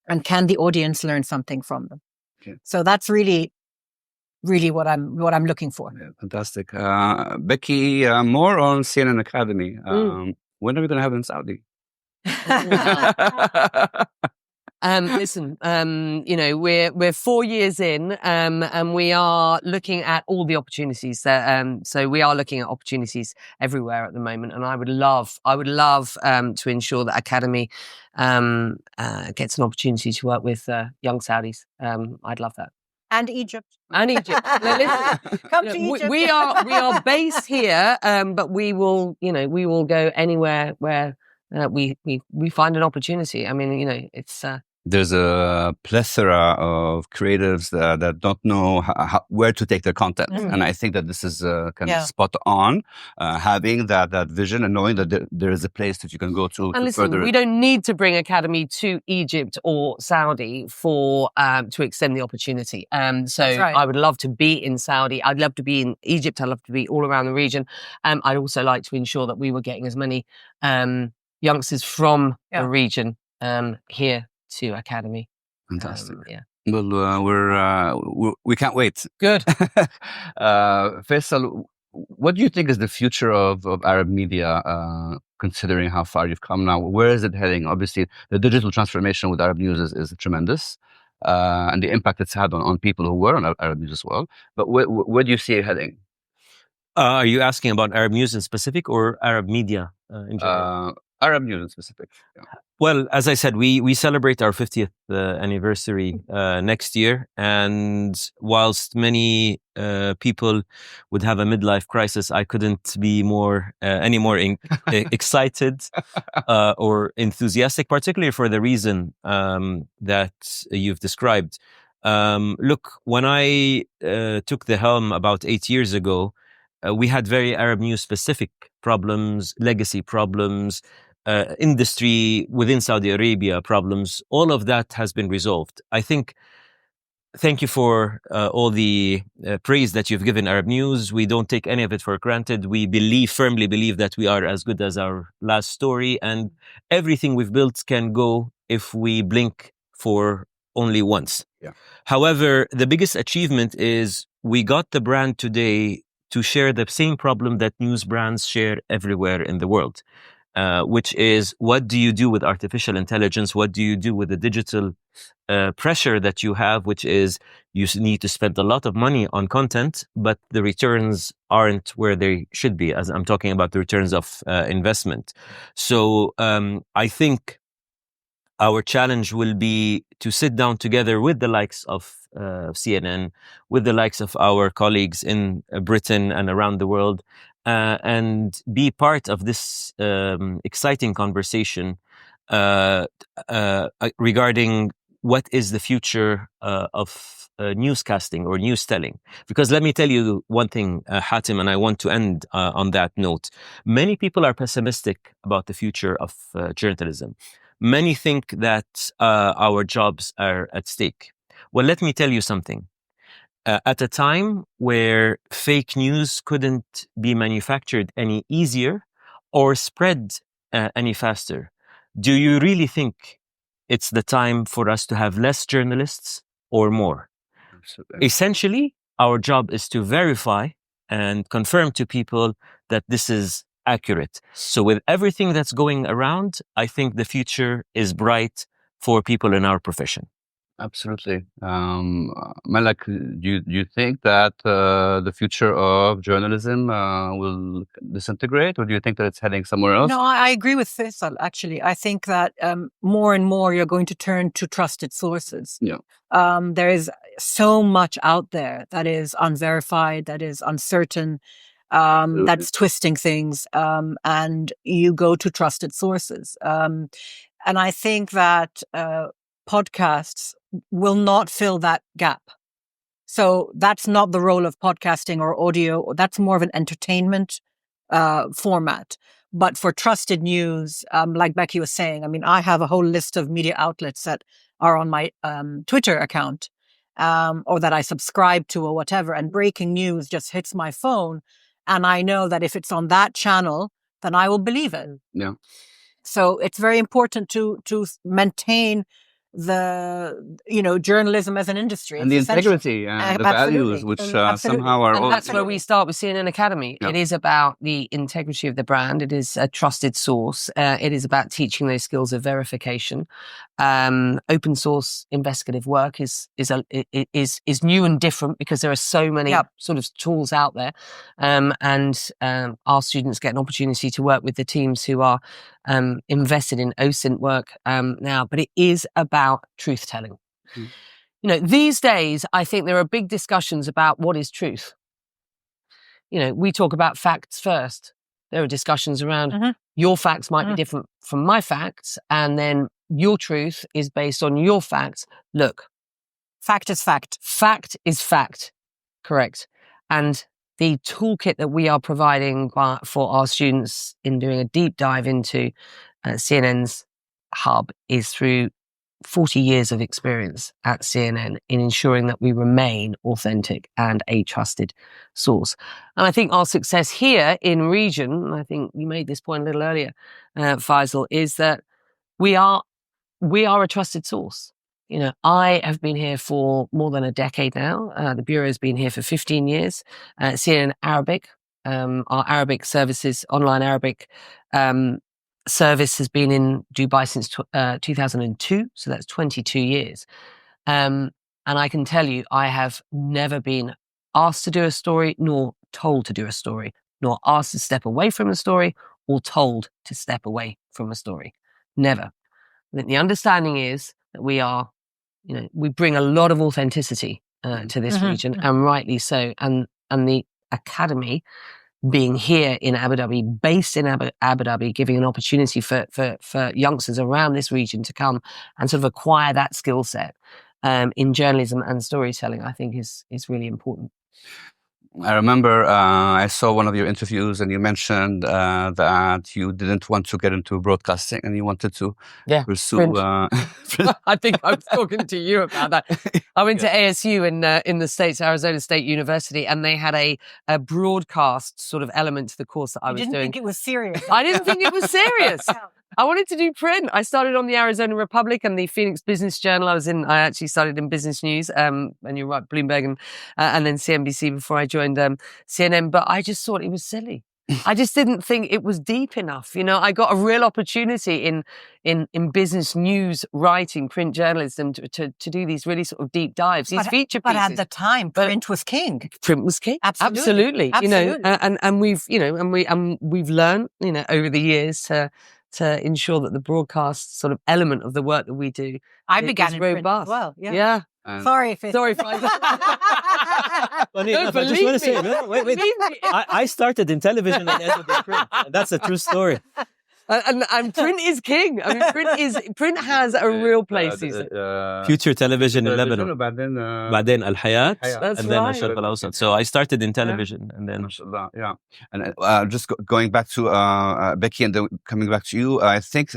And can the audience learn something from them? Okay. So that's really what I'm looking for. Yeah, fantastic. Becky, more on CNN Academy. When are we going to have it in Saudi? Listen, we're 4 years in, and we are looking at all the opportunities that, so we are looking at opportunities everywhere at the moment. And I would love to ensure that Academy, gets an opportunity to work with, young Saudis. I'd love that. And Egypt. And Egypt. Now, listen, come to Egypt. We are based here, but we will go anywhere where we find an opportunity. I mean, it's there's a plethora of creatives that don't know where to take their content, and I think that this is kind of spot on. Having that vision and knowing that there is a place that you can go to. And listen, we don't need to bring Academy to Egypt or Saudi for to extend the opportunity. So right. I would love to be in Saudi. I'd love to be in Egypt. I'd love to be all around the region. I'd also like to ensure that we were getting as many youngsters from the region here to Academy. Fantastic. Well, we can't wait. Good. Faisal, what do you think is the future of Arab media, considering how far you've come now? Where is it heading? Obviously, the digital transformation with Arab News is tremendous, and the impact it's had on people who were on Arab News as well. But where do you see it heading? Are you asking about Arab News in specific or Arab media in general? Arab news in specific. Yeah. Well, as I said, we celebrate our 50th anniversary next year, and whilst many people would have a midlife crisis, I couldn't be any more excited or enthusiastic, particularly for the reason that you've described. Look, when I took the helm about 8 years ago, we had very Arab news specific problems, legacy problems, industry within Saudi Arabia problems. All of that has been resolved. I think, thank you for all the praise that you've given Arab News. We don't take any of it for granted. We firmly believe that we are as good as our last story, and everything we've built can go if we blink for only once. Yeah. However, the biggest achievement is we got the brand today to share the same problem that news brands share everywhere in the world. Which is, what do you do with artificial intelligence? What do you do with the digital pressure that you have, which is you need to spend a lot of money on content, but the returns aren't where they should be, as I'm talking about the returns of investment. So I think our challenge will be to sit down together with the likes of CNN, with the likes of our colleagues in Britain and around the world, and be part of this exciting conversation regarding what is the future of newscasting or news telling. Because let me tell you one thing, Hatem, and I want to end on that note. Many people are pessimistic about the future of journalism. Many think that our jobs are at stake. Well, let me tell you something. At a time where fake news couldn't be manufactured any easier or spread any faster, do you really think it's the time for us to have less journalists or more? Absolutely. Essentially, our job is to verify and confirm to people that this is accurate. So with everything that's going around, I think the future is bright for people in our profession. Absolutely. Malak, do you think that the future of journalism will disintegrate, or do you think that it's heading somewhere else? No, I agree with Faisal, actually. I think that more and more you're going to turn to trusted sources. Yeah. There is so much out there that is unverified, that is uncertain, that's twisting things, and you go to trusted sources. And I think that podcasts will not fill that gap. So that's not the role of podcasting or audio. That's more of an entertainment format. But for trusted news, like Becky was saying, I mean, I have a whole list of media outlets that are on my Twitter account or that I subscribe to or whatever. And breaking news just hits my phone. And I know that if it's on that channel, then I will believe it. Yeah. So it's very important to maintain the journalism as an industry, and the integrity and the values which somehow are and that's where we start with CNN Academy. Yeah. It is about the integrity of the brand. It is a trusted source. It is about teaching those skills of verification. Open source investigative work is new and different because there are so many sort of tools out there, and our students get an opportunity to work with the teams who are invested in OSINT work now. But it is about truth telling. These days, I think there are big discussions about what is truth. We talk about facts first. There are discussions around your facts might be different from my facts, and then your truth is based on your facts. Look, fact is fact. Fact is fact. Correct. And the toolkit that we are providing for our students in doing a deep dive into CNN's hub is through 40 years of experience at CNN in ensuring that we remain authentic and a trusted source. And I think our success here in region, and I think you made this point a little earlier, Faisal, is that we are a trusted source. I have been here for more than a decade now. The Bureau has been here for 15 years. CNN Arabic, our Arabic services, online Arabic service has been in Dubai since 2002. So that's 22 years. And I can tell you, I have never been asked to do a story, nor told to do a story, nor asked to step away from a story or told to step away from a story. Never. The understanding is that we are, we bring a lot of authenticity to this region, and rightly so. And the Academy being here in Abu Dhabi, based in Abu Dhabi, giving an opportunity for youngsters around this region to come and sort of acquire that skill set in journalism and storytelling, I think is really important. I remember I saw one of your interviews and you mentioned that you didn't want to get into broadcasting and you wanted to pursue... I think I was talking to you about that. I went to ASU in the States, Arizona State University, and they had a broadcast sort of element to the course that I was doing. You didn't think it was serious. I didn't think it was serious. I wanted to do print. I started on the Arizona Republic and the Phoenix Business Journal. I actually started in business news, and you're right, Bloomberg and then CNBC before I joined CNN. But I just thought it was silly. I just didn't think it was deep enough. I got a real opportunity in business news writing, print journalism to do these really sort of deep dives, these feature pieces. But at the time, print was king. Print was king. Absolutely. And we've learned, over the years to ensure that the broadcast sort of element of the work that we do I began in print as well. Yeah. Sorry, Faisal. Funny enough, I just want to say, wait. I started in television and ended in print. And that's a true story. And print is king. I mean, print has a real place. Future television in Lebanon. بعدين الحياة. That's and then right. الشرق الأوسط. So I started in television and then. Yeah. And just going back to Becky and then coming back to you, I think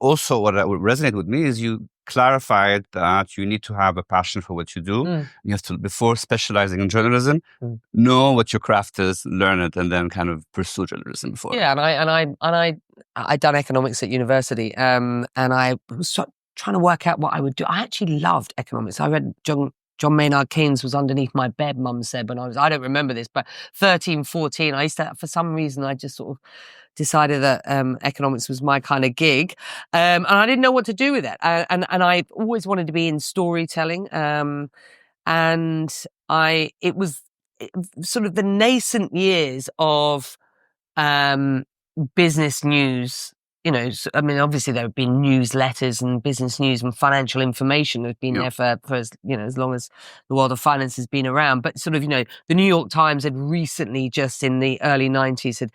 also what would resonate with me is you clarified that you need to have a passion for what you do. You have to, before specializing in journalism, know what your craft is, learn it, and then kind of pursue journalism before. Yeah, and I'd done economics at university, and I was trying to work out what I would do. I actually loved economics. I read John Maynard Keynes was underneath my bed, Mum said, when I don't remember this, but 13, 14, I used to, for some reason, I just sort of decided that economics was my kind of gig. And I didn't know what to do with it. And I always wanted to be in storytelling. And it was sort of the nascent years of business news. I mean, obviously there have been newsletters and business news and financial information that have been there for as long as the world of finance has been around. But sort of, the New York Times had recently, just in the early 90s, had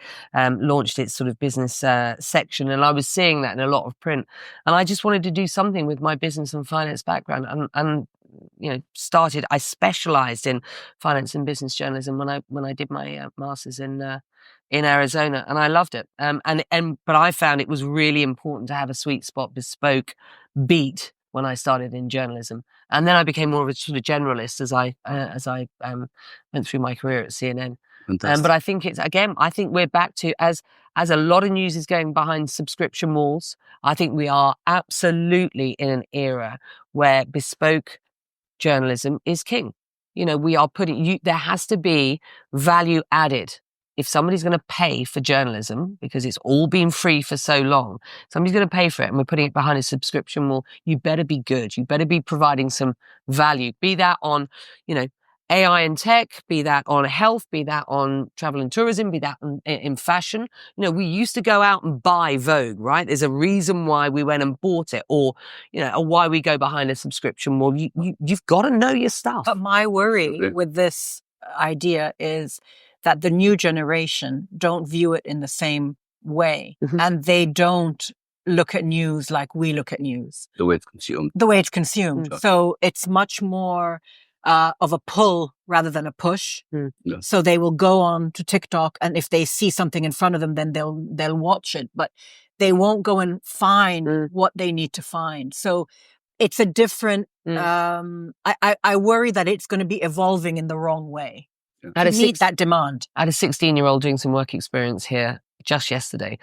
launched its sort of business section. And I was seeing that in a lot of print. And I just wanted to do something with my business and finance background. And I specialized in finance and business journalism when I did my master's in Arizona, and I loved it. But I found it was really important to have a sweet spot, bespoke beat when I started in journalism, and then I became more of a sort of generalist as I went through my career at CNN. But I think I think we're back to as a lot of news is going behind subscription walls. I think we are absolutely in an era where bespoke journalism is king. We are there has to be value added. If somebody's going to pay for journalism, because it's all been free for so long, somebody's going to pay for it and we're putting it behind a subscription wall, you better be good. You better be providing some value, be that on, AI and tech, be that on health, be that on travel and tourism, be that in fashion. We used to go out and buy Vogue, right? There's a reason why we went and bought it, or why we go behind a subscription wall. You've got to know your stuff. But my worry with this idea is that the new generation don't view it in the same way, and they don't look at news like we look at news. The way it's consumed. So it's much more of a pull rather than a push. So they will go on to TikTok, and if they see something in front of them, then they'll watch it, but they won't go and find what they need to find. So it's a different. I worry that it's going to be evolving in the wrong way. To meet that demand. I had a 16-year-old doing some work experience here just yesterday,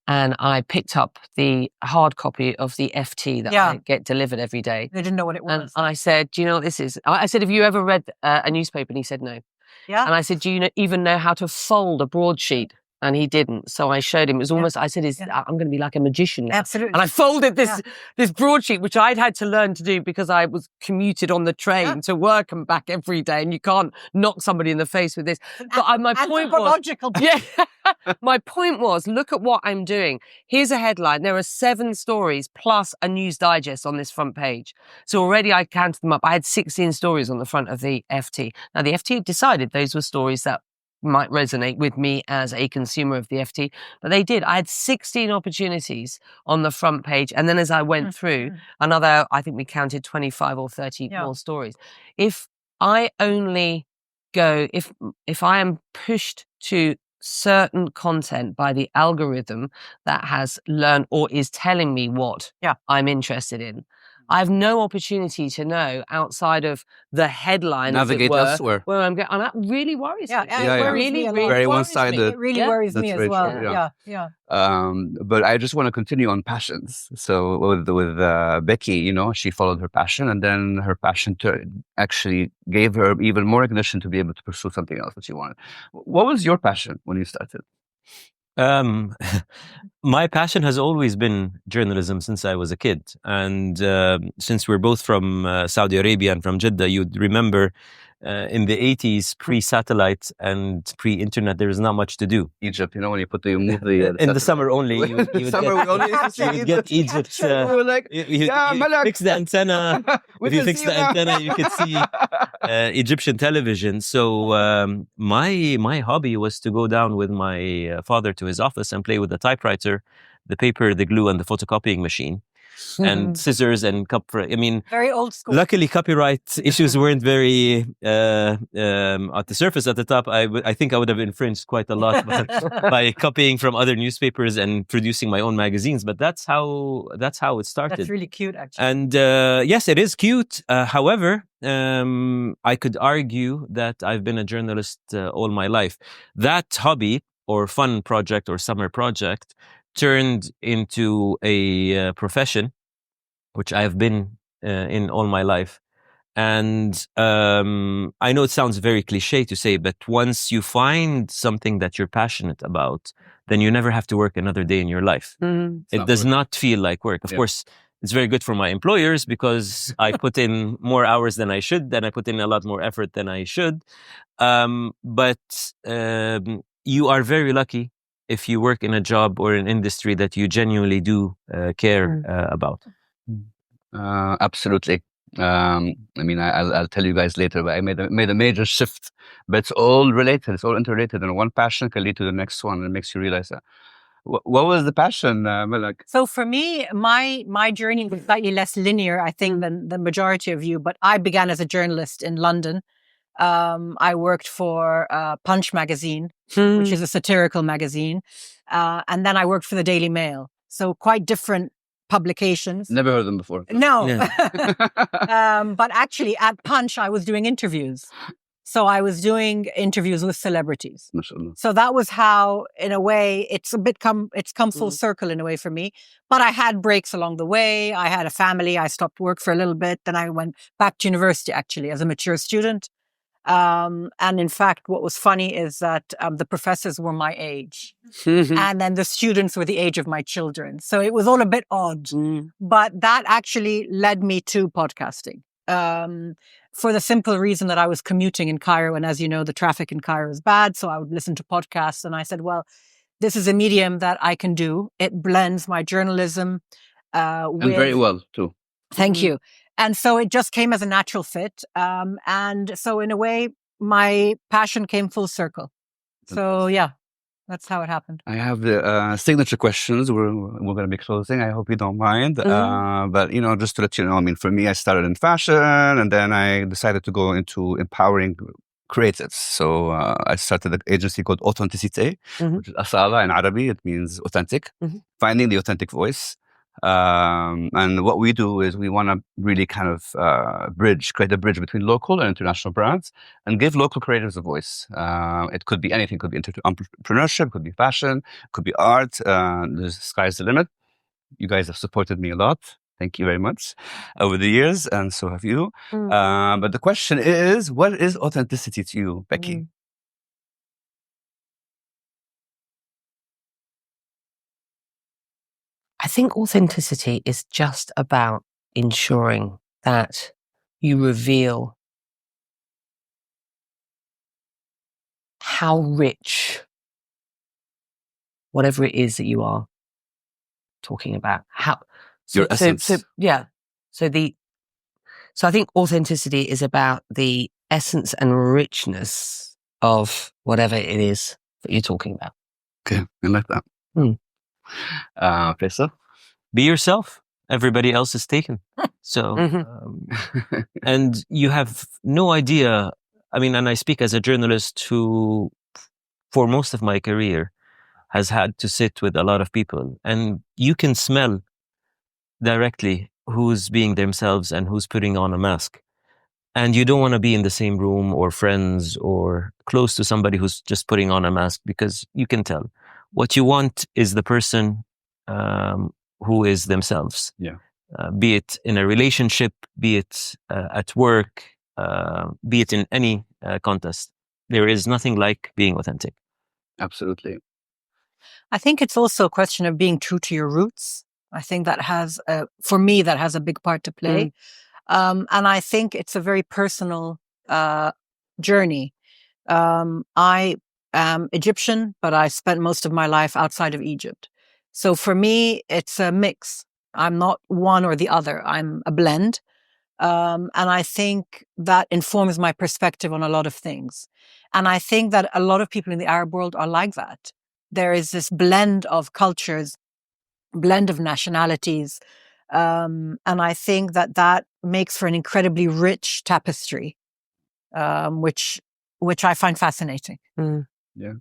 and I picked up the hard copy of the FT that I get delivered every day. They didn't know what it was. And I said, do you know what this is? I said, have you ever read a newspaper? And he said, no. Yeah. And I said, do you even know how to fold a broadsheet? and he didn't. So I showed him. It was almost, I said, I'm going to be like a magician now. Absolutely. And I folded this broadsheet, which I'd had to learn to do because I was commuted on the train to work and back every day. And you can't knock somebody in the face with this. But my point was, my point was, look at what I'm doing. Here's a headline. There are 7 stories plus a news digest on this front page. So already I counted them up. I had 16 stories on the front of the FT. Now the FT decided those were stories that might resonate with me as a consumer of the FT, but they did. I had 16 opportunities on the front page. And then as I went through another, I think we counted 25 or 30 more stories. If I only go, if I am pushed to certain content by the algorithm that has learned or is telling me what I'm interested in, I have no opportunity to know outside of the headline. Navigate elsewhere. Where I'm going. And that really worries me. It really very one-sided. Me. It really worries me as well. True, but I just want to continue on passions. So with Becky, you know, she followed her passion, and then her passion actually gave her even more ignition to be able to pursue something else that she wanted. What was your passion when you started? My passion has always been journalism since I was a kid. And since we're both from Saudi Arabia and from Jeddah, you'd remember in the 80s, pre-satellite and pre-internet, there was not much to do. Egypt, you know, when you move the... in the summer only. You would get Egypt. We were like, Malak. Fix the antenna. If you fix the antenna, you could see Egyptian television. So my hobby was to go down with my father to his office and play with the typewriter, the paper, the glue, and the photocopying machine. And scissors and I mean, very old school. Luckily, copyright issues weren't very at the surface. At the top, I think I would have infringed quite a lot by copying from other newspapers and producing my own magazines. But that's how it started. That's really cute, actually. And yes, it is cute. However, I could argue that I've been a journalist all my life. That hobby or fun project or summer project turned into a profession, which I have been in all my life. And I know it sounds very cliche to say, but once you find something that you're passionate about, then you never have to work another day in your life. It does not feel like work. Of course, it's very good for my employers because I put in more hours than I should, and I put in a lot more effort than I should. But you are very lucky if you work in a job or an industry that you genuinely do care about. Absolutely. I mean, I'll tell you guys later, but I made a major shift, but it's all related. It's all interrelated, and one passion can lead to the next one, and it makes you realize that. What was the passion, Malak? So for me, my journey was slightly less linear, I think, than the majority of you. But I began as a journalist in London. I worked for Punch magazine, which is a satirical magazine. And then I worked for the Daily Mail. So quite different publications. Never heard them before. No. But actually at Punch, I was doing interviews. So I was doing interviews with celebrities. Mashallah. So that was how, in a way, it's come full circle in a way for me. But I had breaks along the way. I had a family. I stopped work for a little bit. Then I went back to university, actually, as a mature student. And in fact, what was funny is that the professors were my age. And then the students were the age of my children. So it was all a bit odd. But that actually led me to podcasting. For the simple reason that I was commuting in Cairo. And as you know, the traffic in Cairo is bad. So I would listen to podcasts. And I said, well, this is a medium that I can do. It blends my journalism and very well, too. Thank you. And so it just came as a natural fit. And so in a way, my passion came full circle. So yeah, that's how it happened. I have the signature questions. We're going to be closing. I hope you don't mind. But, you know, just to let you know, I mean, for me, I started in fashion and then I decided to go into empowering creatives. So I started an agency called Authenticité, which is Asala in Arabic. It means authentic, finding the authentic voice. And what we do is we want to really kind of create a bridge between local and international brands and give local creatives a voice. It could be anything. It could be entrepreneurship, could be fashion, could be art. The sky's the limit. You guys have supported me a lot. Thank you very much over the years, and so have you. But the question is, what is authenticity to you, Becky? I think authenticity is just about ensuring that you reveal how rich whatever it is that you are talking about. Your essence. Yeah. So I think authenticity is about the essence and richness of whatever it is that you're talking about. Okay, I like that. Faisal? Be yourself. Everybody else is taken. So, and you have no idea. I mean, and I speak as a journalist who, for most of my career, has had to sit with a lot of people, and you can smell directly who's being themselves and who's putting on a mask. And you don't want to be in the same room or friends or close to somebody who's just putting on a mask, because you can tell. What you want is the person who is themselves. Yeah. Be it in a relationship, be it at work, be it in any contest. There is nothing like being authentic. Absolutely. I think it's also a question of being true to your roots. I think that has, for me, that has a big part to play. And I think it's a very personal journey. I am Egyptian, but I spent most of my life outside of Egypt. So for me, it's a mix. I'm not one or the other. I'm a blend. And I think that informs my perspective on a lot of things. And I think that a lot of people in the Arab world are like that. There is this blend of cultures, blend of nationalities. And I think that makes for an incredibly rich tapestry, which I find fascinating. Yeah,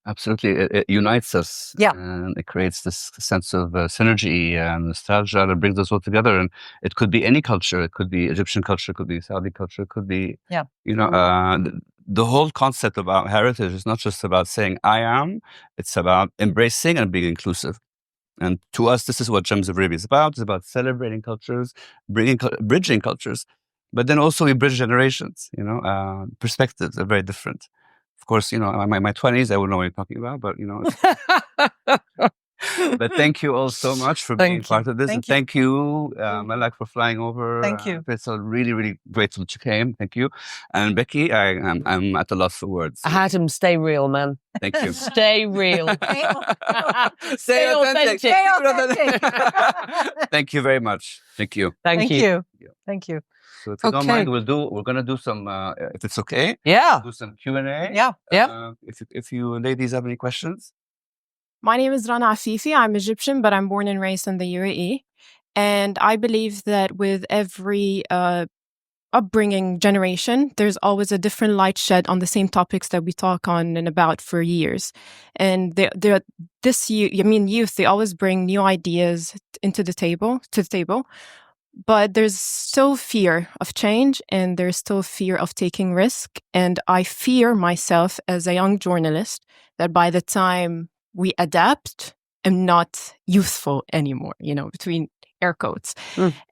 absolutely. It unites us. Yeah. And it creates this sense of synergy and nostalgia that brings us all together. And it could be any culture. It could be Egyptian culture, it could be Saudi culture, it could be, the whole concept about heritage is not just about saying I am, it's about embracing and being inclusive. And to us, this is what Gems of Arabia is about. It's about celebrating cultures, bridging cultures, but then also we bridge generations. Perspectives are very different. Of course, in my 20s, I wouldn't know what you're talking about, but but thank you all so much for being part of this. And thank you, Malak, for flying over. Thank you. It's really, really grateful that you came. Thank you. And Becky, I'm at a loss for words. Hatem, stay real, man. Thank you. Stay real. Stay authentic. Stay authentic. Thank you very much. Thank you. Thank you. Thank you. So if you don't mind, we're gonna do some, if it's okay. Yeah. Do some Q&A. Yeah. Yeah. If you ladies have any questions. My name is Rana Afifi. I'm Egyptian, but I'm born and raised in the UAE. And I believe that with every upbringing generation, there's always a different light shed on the same topics that we talk on and about for years. And youth, they always bring new ideas to the table. But there's still fear of change, and there's still fear of taking risk. And I fear myself as a young journalist that by the time we adapt, I'm not youthful anymore, between air quotes.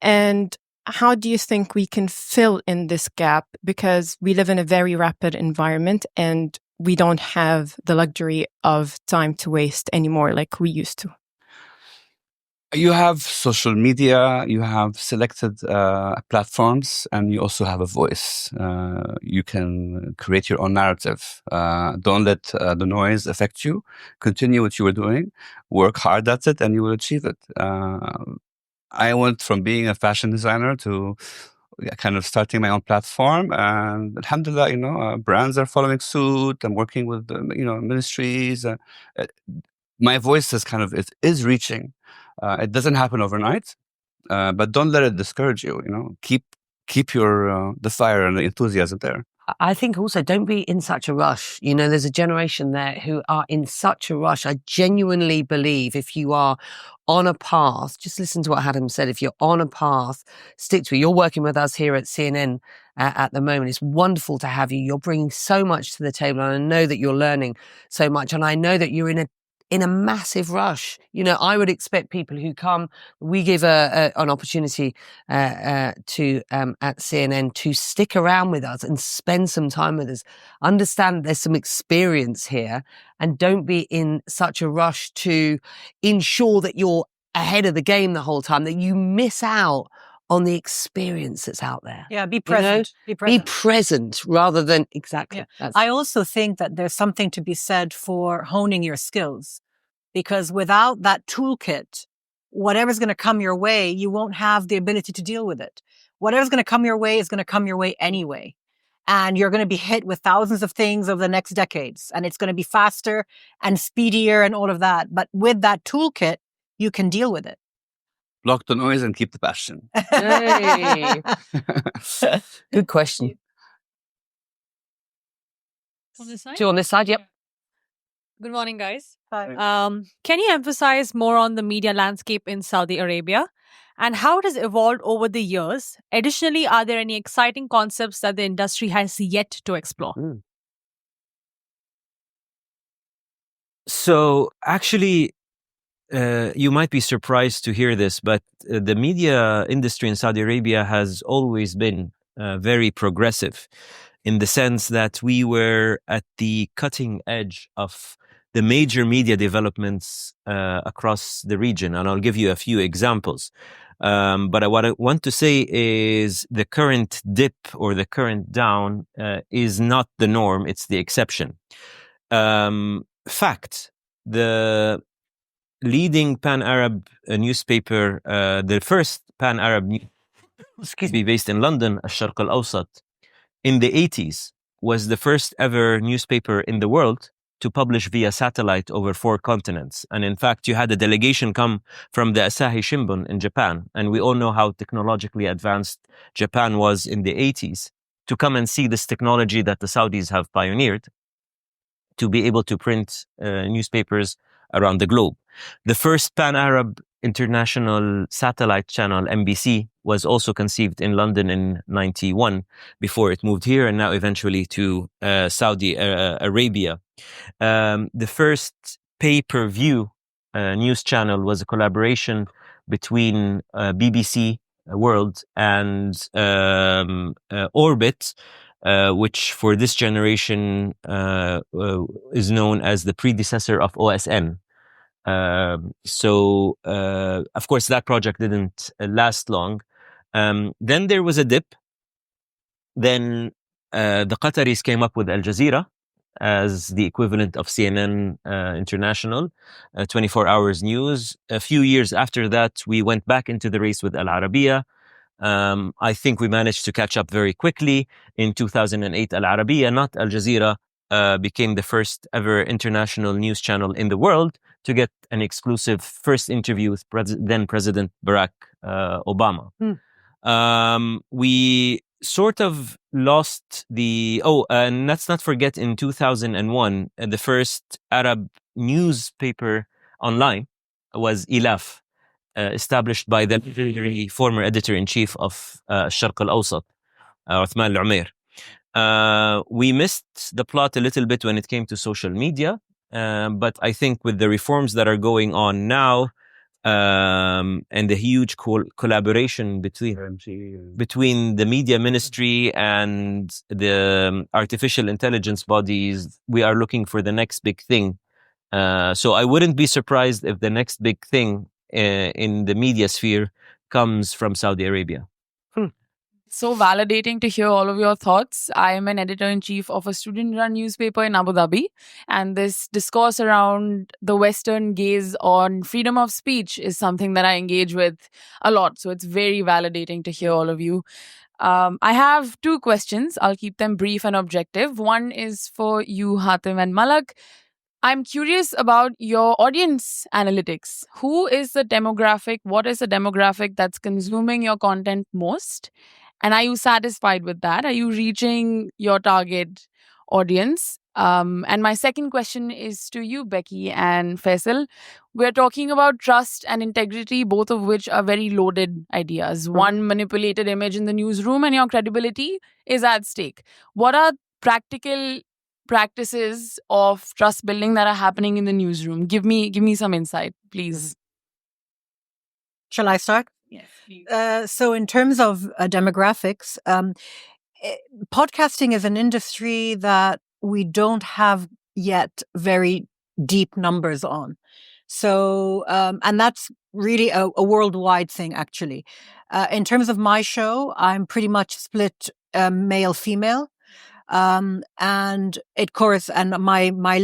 And how do you think we can fill in this gap? Because we live in a very rapid environment and we don't have the luxury of time to waste anymore like we used to. You have social media, you have selected platforms, and you also have a voice. You can create your own narrative. Don't let the noise affect you. Continue what you were doing. Work hard at it, and you will achieve it. I went from being a fashion designer to kind of starting my own platform, and alhamdulillah, brands are following suit. I'm working with ministries. My voice is reaching. It doesn't happen overnight, but don't let it discourage you. Keep your the fire and the enthusiasm there. I think also don't be in such a rush. There's a generation there who are in such a rush. I genuinely believe if you are on a path, just listen to what Hatem said. If you're on a path, stick to it. You're working with us here at CNN at the moment. It's wonderful to have you. You're bringing so much to the table, and I know that you're learning so much, and I know that you're in a massive rush. I would expect people who come, we give an opportunity to at CNN to stick around with us and spend some time with us. Understand there's some experience here, and don't be in such a rush to ensure that you're ahead of the game the whole time, that you miss out on the experience that's out there. Yeah, be present. Be present rather than exactly. Yeah. I also think that there's something to be said for honing your skills, because without that toolkit, whatever's going to come your way, you won't have the ability to deal with it. Whatever's going to come your way is going to come your way anyway. And you're going to be hit with thousands of things over the next decades. And it's going to be faster and speedier and all of that. But with that toolkit, you can deal with it. Block the noise and keep the passion. Hey. Good question. On this side? Two on this side, yep. Good morning, guys. Hi. Can you emphasize more on the media landscape in Saudi Arabia and how it has evolved over the years? Additionally, are there any exciting concepts that the industry has yet to explore? So actually, you might be surprised to hear this, but the media industry in Saudi Arabia has always been very progressive, in the sense that we were at the cutting edge of the major media developments across the region. And I'll give you a few examples. But what I want to say is the current dip or the current down is not the norm, it's the exception. Fact, the leading pan-Arab newspaper, the first pan-Arab based in London, Al-Sharq Al-Awsat, in the 80s, was the first ever newspaper in the world to publish via satellite over 4 continents. And in fact, you had a delegation come from the Asahi Shimbun in Japan. And we all know how technologically advanced Japan was in the 80s, to come and see this technology that the Saudis have pioneered to be able to print newspapers around the globe. The first pan-Arab international satellite channel, MBC, was also conceived in London in 91 before it moved here, and now eventually to Saudi Arabia. The first pay-per-view news channel was a collaboration between BBC World and Orbit, which for this generation is known as the predecessor of OSN. So, of course, that project didn't last long. Then there was a dip. Then the Qataris came up with Al Jazeera as the equivalent of CNN International, 24 hours news. A few years after that, we went back into the race with Al Arabiya. I think we managed to catch up very quickly. In 2008, Al Arabiya, not Al Jazeera, became the first ever international news channel in the world to get an exclusive first interview with then President Barack Obama. We sort of lost the... and let's not forget, in 2001, the first Arab newspaper online was Ilaf, established by the former editor-in-chief of Sharq Al-Awsat, Uthman Al-Umair. We missed the plot a little bit when it came to social media, but I think with the reforms that are going on now, and the huge collaboration between the media ministry and the artificial intelligence bodies, we are looking for the next big thing. So I wouldn't be surprised if the next big thing in the media sphere comes from Saudi Arabia. So validating to hear all of your thoughts. I am an editor-in-chief of a student-run newspaper in Abu Dhabi, and this discourse around the Western gaze on freedom of speech is something that I engage with a lot. So it's very validating to hear all of you. I have 2 questions. I'll keep them brief and objective. One is for you, Hatem and Malak. I'm curious about your audience analytics. Who is the demographic? What is the demographic that's consuming your content most? And are you satisfied with that? Are you reaching your target audience? And my second question is to you, Becky and Faisal. We're talking about trust and integrity, both of which are very loaded ideas. One manipulated image in the newsroom and your credibility is at stake. What are practical practices of trust building that are happening in the newsroom? Give me some insight, please. Shall I start? Yes, please. So in terms of demographics, podcasting is an industry that we don't have yet very deep numbers on. So, and that's really a worldwide thing, actually. In terms of my show, I'm pretty much split male female. And my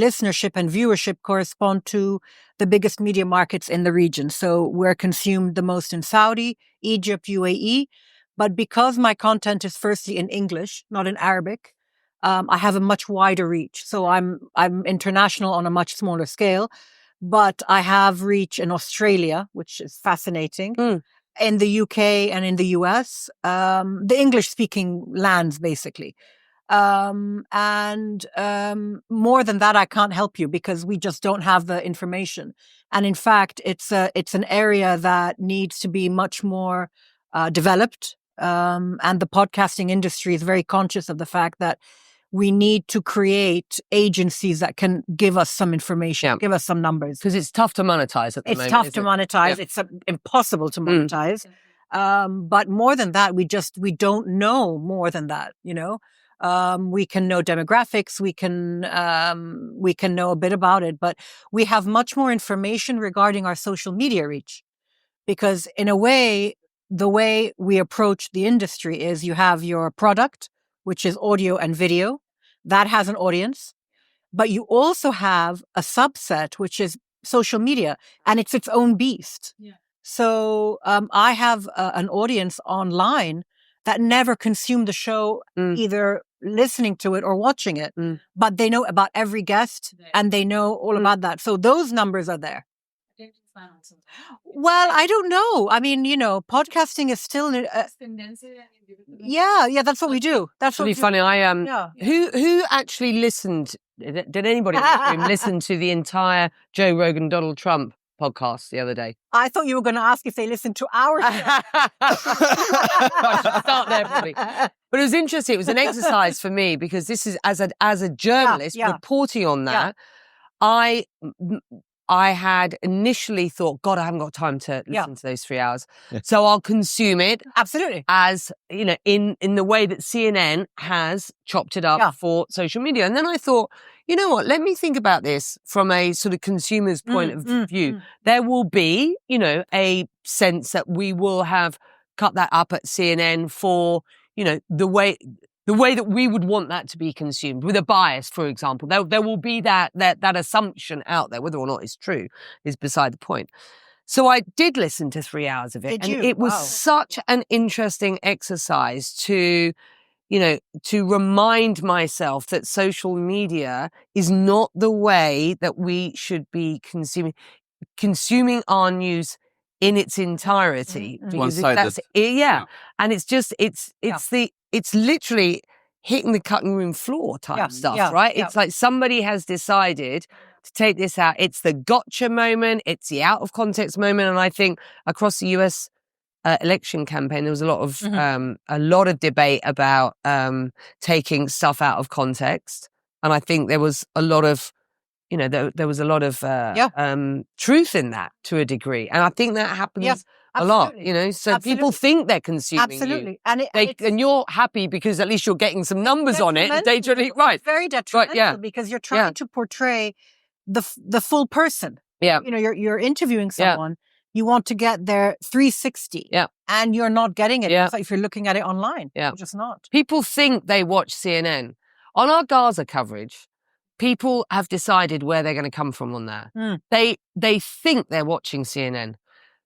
listenership and viewership correspond to the biggest media markets in the region. So we're consumed the most in Saudi, Egypt, UAE. But because my content is firstly in English, not in Arabic, I have a much wider reach. So I'm international on a much smaller scale, but I have reach in Australia, which is fascinating. In the UK and in the US, the English-speaking lands, basically. More than that, I can't help you because we just don't have the information. And in fact, it's an area that needs to be much more developed. And the podcasting industry is very conscious of the fact that we need to create agencies that can give us some information, give us some numbers. Because it's tough to monetize at the moment. It's tough to monetize. It's impossible to monetize. But more than that, we don't know more than that, you know. We can know demographics, we can know a bit about it, but we have much more information regarding our social media reach. Because in a way, the way we approach the industry is you have your product, which is audio and video, that has an audience, but you also have a subset, which is social media, and it's its own beast. So I have an audience online that never consumed the show, either listening to it or watching it, but they know about every guest and they know all about that. So those numbers are there. Well, I don't know. I mean, you know, podcasting is still that's what we do. That's really funny. Who actually listened? Did anybody in the room listen to the entire Joe Rogan Donald Trump podcast the other day? I thought you were going to ask if they listened to our show. I should start there probably. But it was interesting. It was an exercise for me because this is as a journalist reporting on that. I had initially thought, God, I haven't got time to listen to those 3 hours. So I'll consume it. Absolutely. As, you know, in the way that CNN has chopped it up for social media. And then I thought, you know what, let me think about this from a sort of consumer's point of view. There will be, you know, a sense that we will have cut that up at CNN for, you know, the way that we would want that to be consumed, with a bias, for example. There will be that assumption out there. Whether or not it's true is beside the point. So I did listen to 3 hours of it. It was such an interesting exercise to remind myself that social media is not the way that we should be consuming our news in its entirety. One-sided. And it's literally hitting the cutting room floor type stuff, right? It's like somebody has decided to take this out. It's the gotcha moment. It's the out of context moment. And I think across the US election campaign, there was a lot of debate about taking stuff out of context. And I think there was a lot of, you know, there was a lot of truth in that to a degree. And I think that happens a lot, you know, so people think they're consuming you. And you're happy because at least you're getting some numbers on it. Right. Very detrimental because you're trying to portray the full person. Yeah. You know, you're interviewing someone. You want to get their 360. Yeah. And you're not getting it. Yeah. It's like if you're looking at it online. Yeah. You're just not. People think they watch CNN. On our Gaza coverage, people have decided where they're going to come from on that. They think they're watching CNN.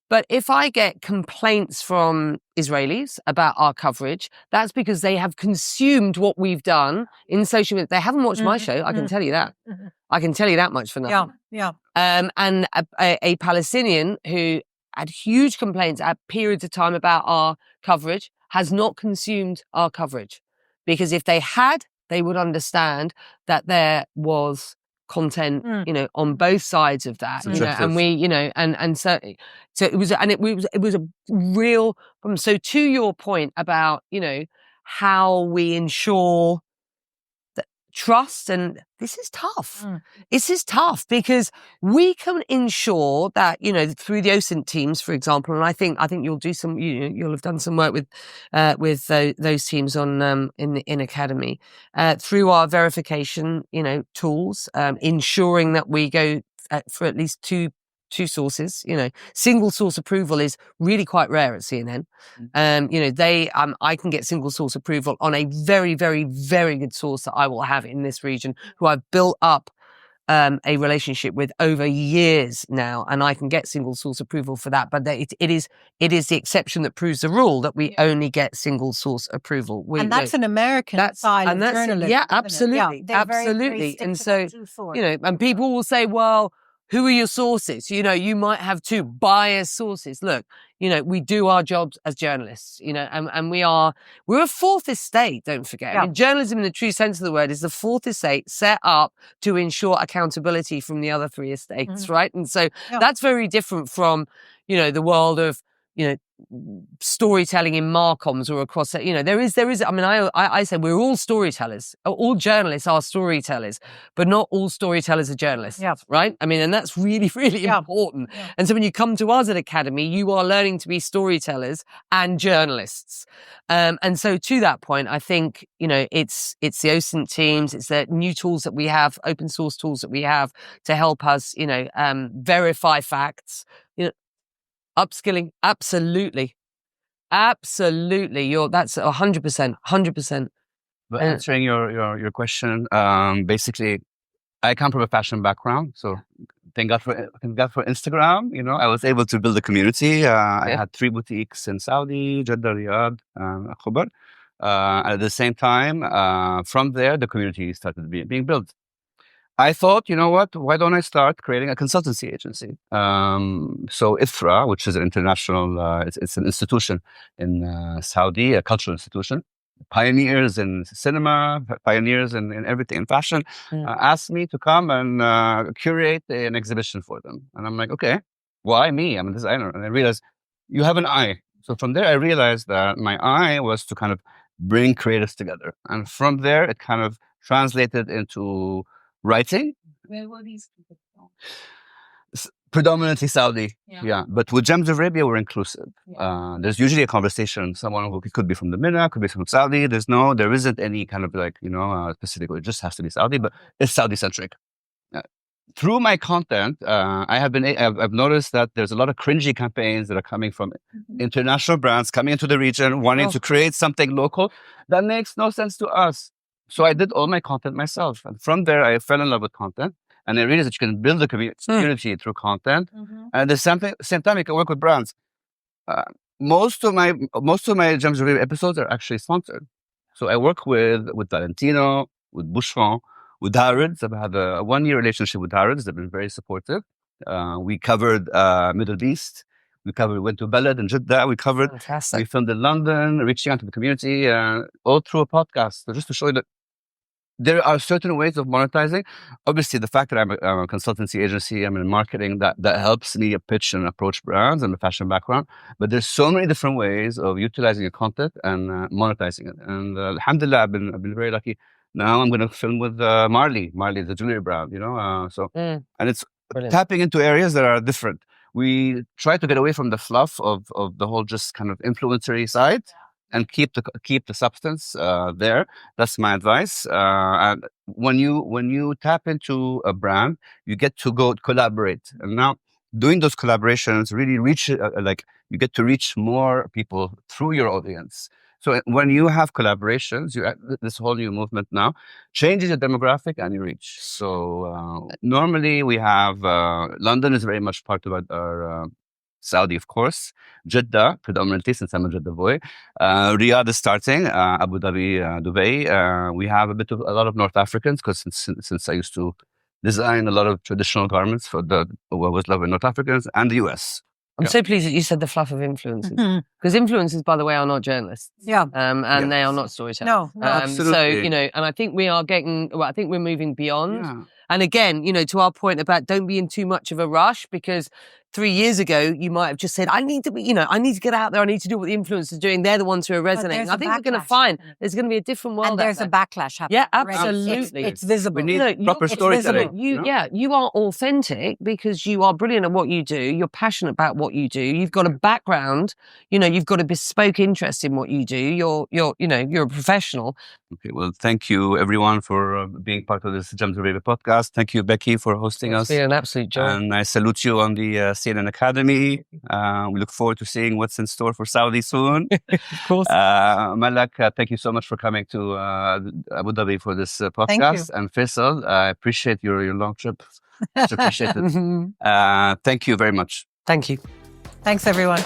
But if I get complaints from Israelis about our coverage, that's because they have consumed what we've done in social media. They haven't watched my show, I can tell you that. I can tell you that much for nothing. Yeah. And a Palestinian who had huge complaints at periods of time about our coverage has not consumed our coverage. Because if they had, they would understand that there was content, you know, on both sides of that, you know, and we, you know, and so it was a real problem. So to your point about, you know, how we ensure that trust, and this is tough. This is tough because we can ensure that, you know, through the OSINT teams, for example, and I think you'll do some, you'll have done some work with those teams on in Academy through our verification, you know, tools, ensuring that we go for at least 2 two sources. Single source approval is really quite rare at CNN. I can get single source approval on a very, very, very good source that I will have in this region, who I've built up a relationship with over years now, and I can get single source approval for that. But it is the exception that proves the rule, that we only get single source approval. And that's an American style of journalism. Yeah, absolutely, absolutely. And so, and people will say, well, who are your sources? You might have two biased sources. Look, we do our jobs as journalists, and we're a fourth estate, don't forget. Yeah. I mean, journalism in the true sense of the word is the fourth estate set up to ensure accountability from the other three estates, right? And so that's very different from, the world of, storytelling in Marcoms or across, there is, I mean, I say we're all storytellers. All journalists are storytellers, but not all storytellers are journalists, right? I mean, and that's really, really important. Yeah. And so when you come to us at Academy, you are learning to be storytellers and journalists. And so to that point, I think, it's the OSINT teams, it's the new tools that we have, open source tools that we have to help us, verify facts, upskilling, absolutely. That's 100%. But answering your question, basically, I come from a fashion background, so thank God for Instagram. I was able to build a community. I had 3 boutiques in Saudi, Jeddah, Riyadh, Khobar. At the same time, from there, the community started being built. I thought, why don't I start creating a consultancy agency? So IFRA, which is an international, it's an institution in Saudi, a cultural institution, pioneers in cinema, pioneers in everything, in fashion, asked me to come and curate an exhibition for them. And I'm like, okay, why me? I'm a designer. And I realized, you have an eye. So from there, I realized that my eye was to kind of bring creatives together. And from there, it kind of translated into writing. Where were these people from? Predominantly Saudi, but with Gems of Arabia, we're inclusive. There's usually a conversation, someone who could be from the MENA, could be from Saudi. There isn't any kind of specific, it just has to be Saudi, but it's Saudi-centric. Through my content, I've noticed that there's a lot of cringy campaigns that are coming from international brands coming into the region, wanting to create something local that makes no sense to us. So I did all my content myself. And from there, I fell in love with content. And I realized that you can build a community through content. And at the same time, you can work with brands. Most of my Gems of Arabia episodes are actually sponsored. So I work with Valentino, with Boucheron, with Harrods. I've had a 1-year relationship with Harrods. They've been very supportive. We covered Middle East. We went to Balad and Jeddah. We filmed in London, reaching out to the community, all through a podcast. So just to show you that there are certain ways of monetizing. Obviously, the fact that I'm a consultancy agency, I'm in marketing, that helps me pitch and approach brands and a fashion background. But there's so many different ways of utilizing your content and monetizing it. And alhamdulillah, I've been very lucky. Now I'm going to film with Marley, the jewelry brand, and it's tapping into areas that are different. We try to get away from the fluff of the whole just kind of influencery side. And keep the substance there. That's my advice. And when you tap into a brand, you get to go collaborate. And now doing those collaborations really you get to reach more people through your audience. So when you have collaborations, this whole new movement now changes your demographic and your reach. So normally we have London is very much part of our Saudi, of course, Jeddah, predominantly, since I'm a Jeddah boy. Riyadh is starting, Abu Dhabi, Dubai. We have a lot of North Africans, because since I used to design a lot of traditional garments for what was loved by North Africans, and the US. I'm so pleased that you said the fluff of influencers, because influencers, by the way, are not journalists. And they are not storytellers. No, absolutely. So, and I think we are I think we're moving beyond. And again, to our point about don't be in too much of a rush, because, 3 years ago, you might have just said, I need to be, I need to get out there. I need to do what the influencers are doing. They're the ones who are resonating. I think we're going to find there's going to be a different world. And there's a backlash happening. Yeah, already. absolutely. It's visible. We need proper storytelling. You are authentic because you are brilliant at what you do. You're passionate about what you do. You've got a background. You've got a bespoke interest in what you do. You're a professional. Okay, well, thank you everyone for being part of this Gems of Arabia podcast. Thank you, Becky, for hosting us. It's been an absolute joy. And I salute you on the CNN Academy. We look forward to seeing what's in store for Saudi soon. Of course. Malak, thank you so much for coming to Abu Dhabi for this podcast. Thank you. And Faisal, I appreciate your long trip. Much appreciated. Thank you very much. Thank you. Thanks, everyone.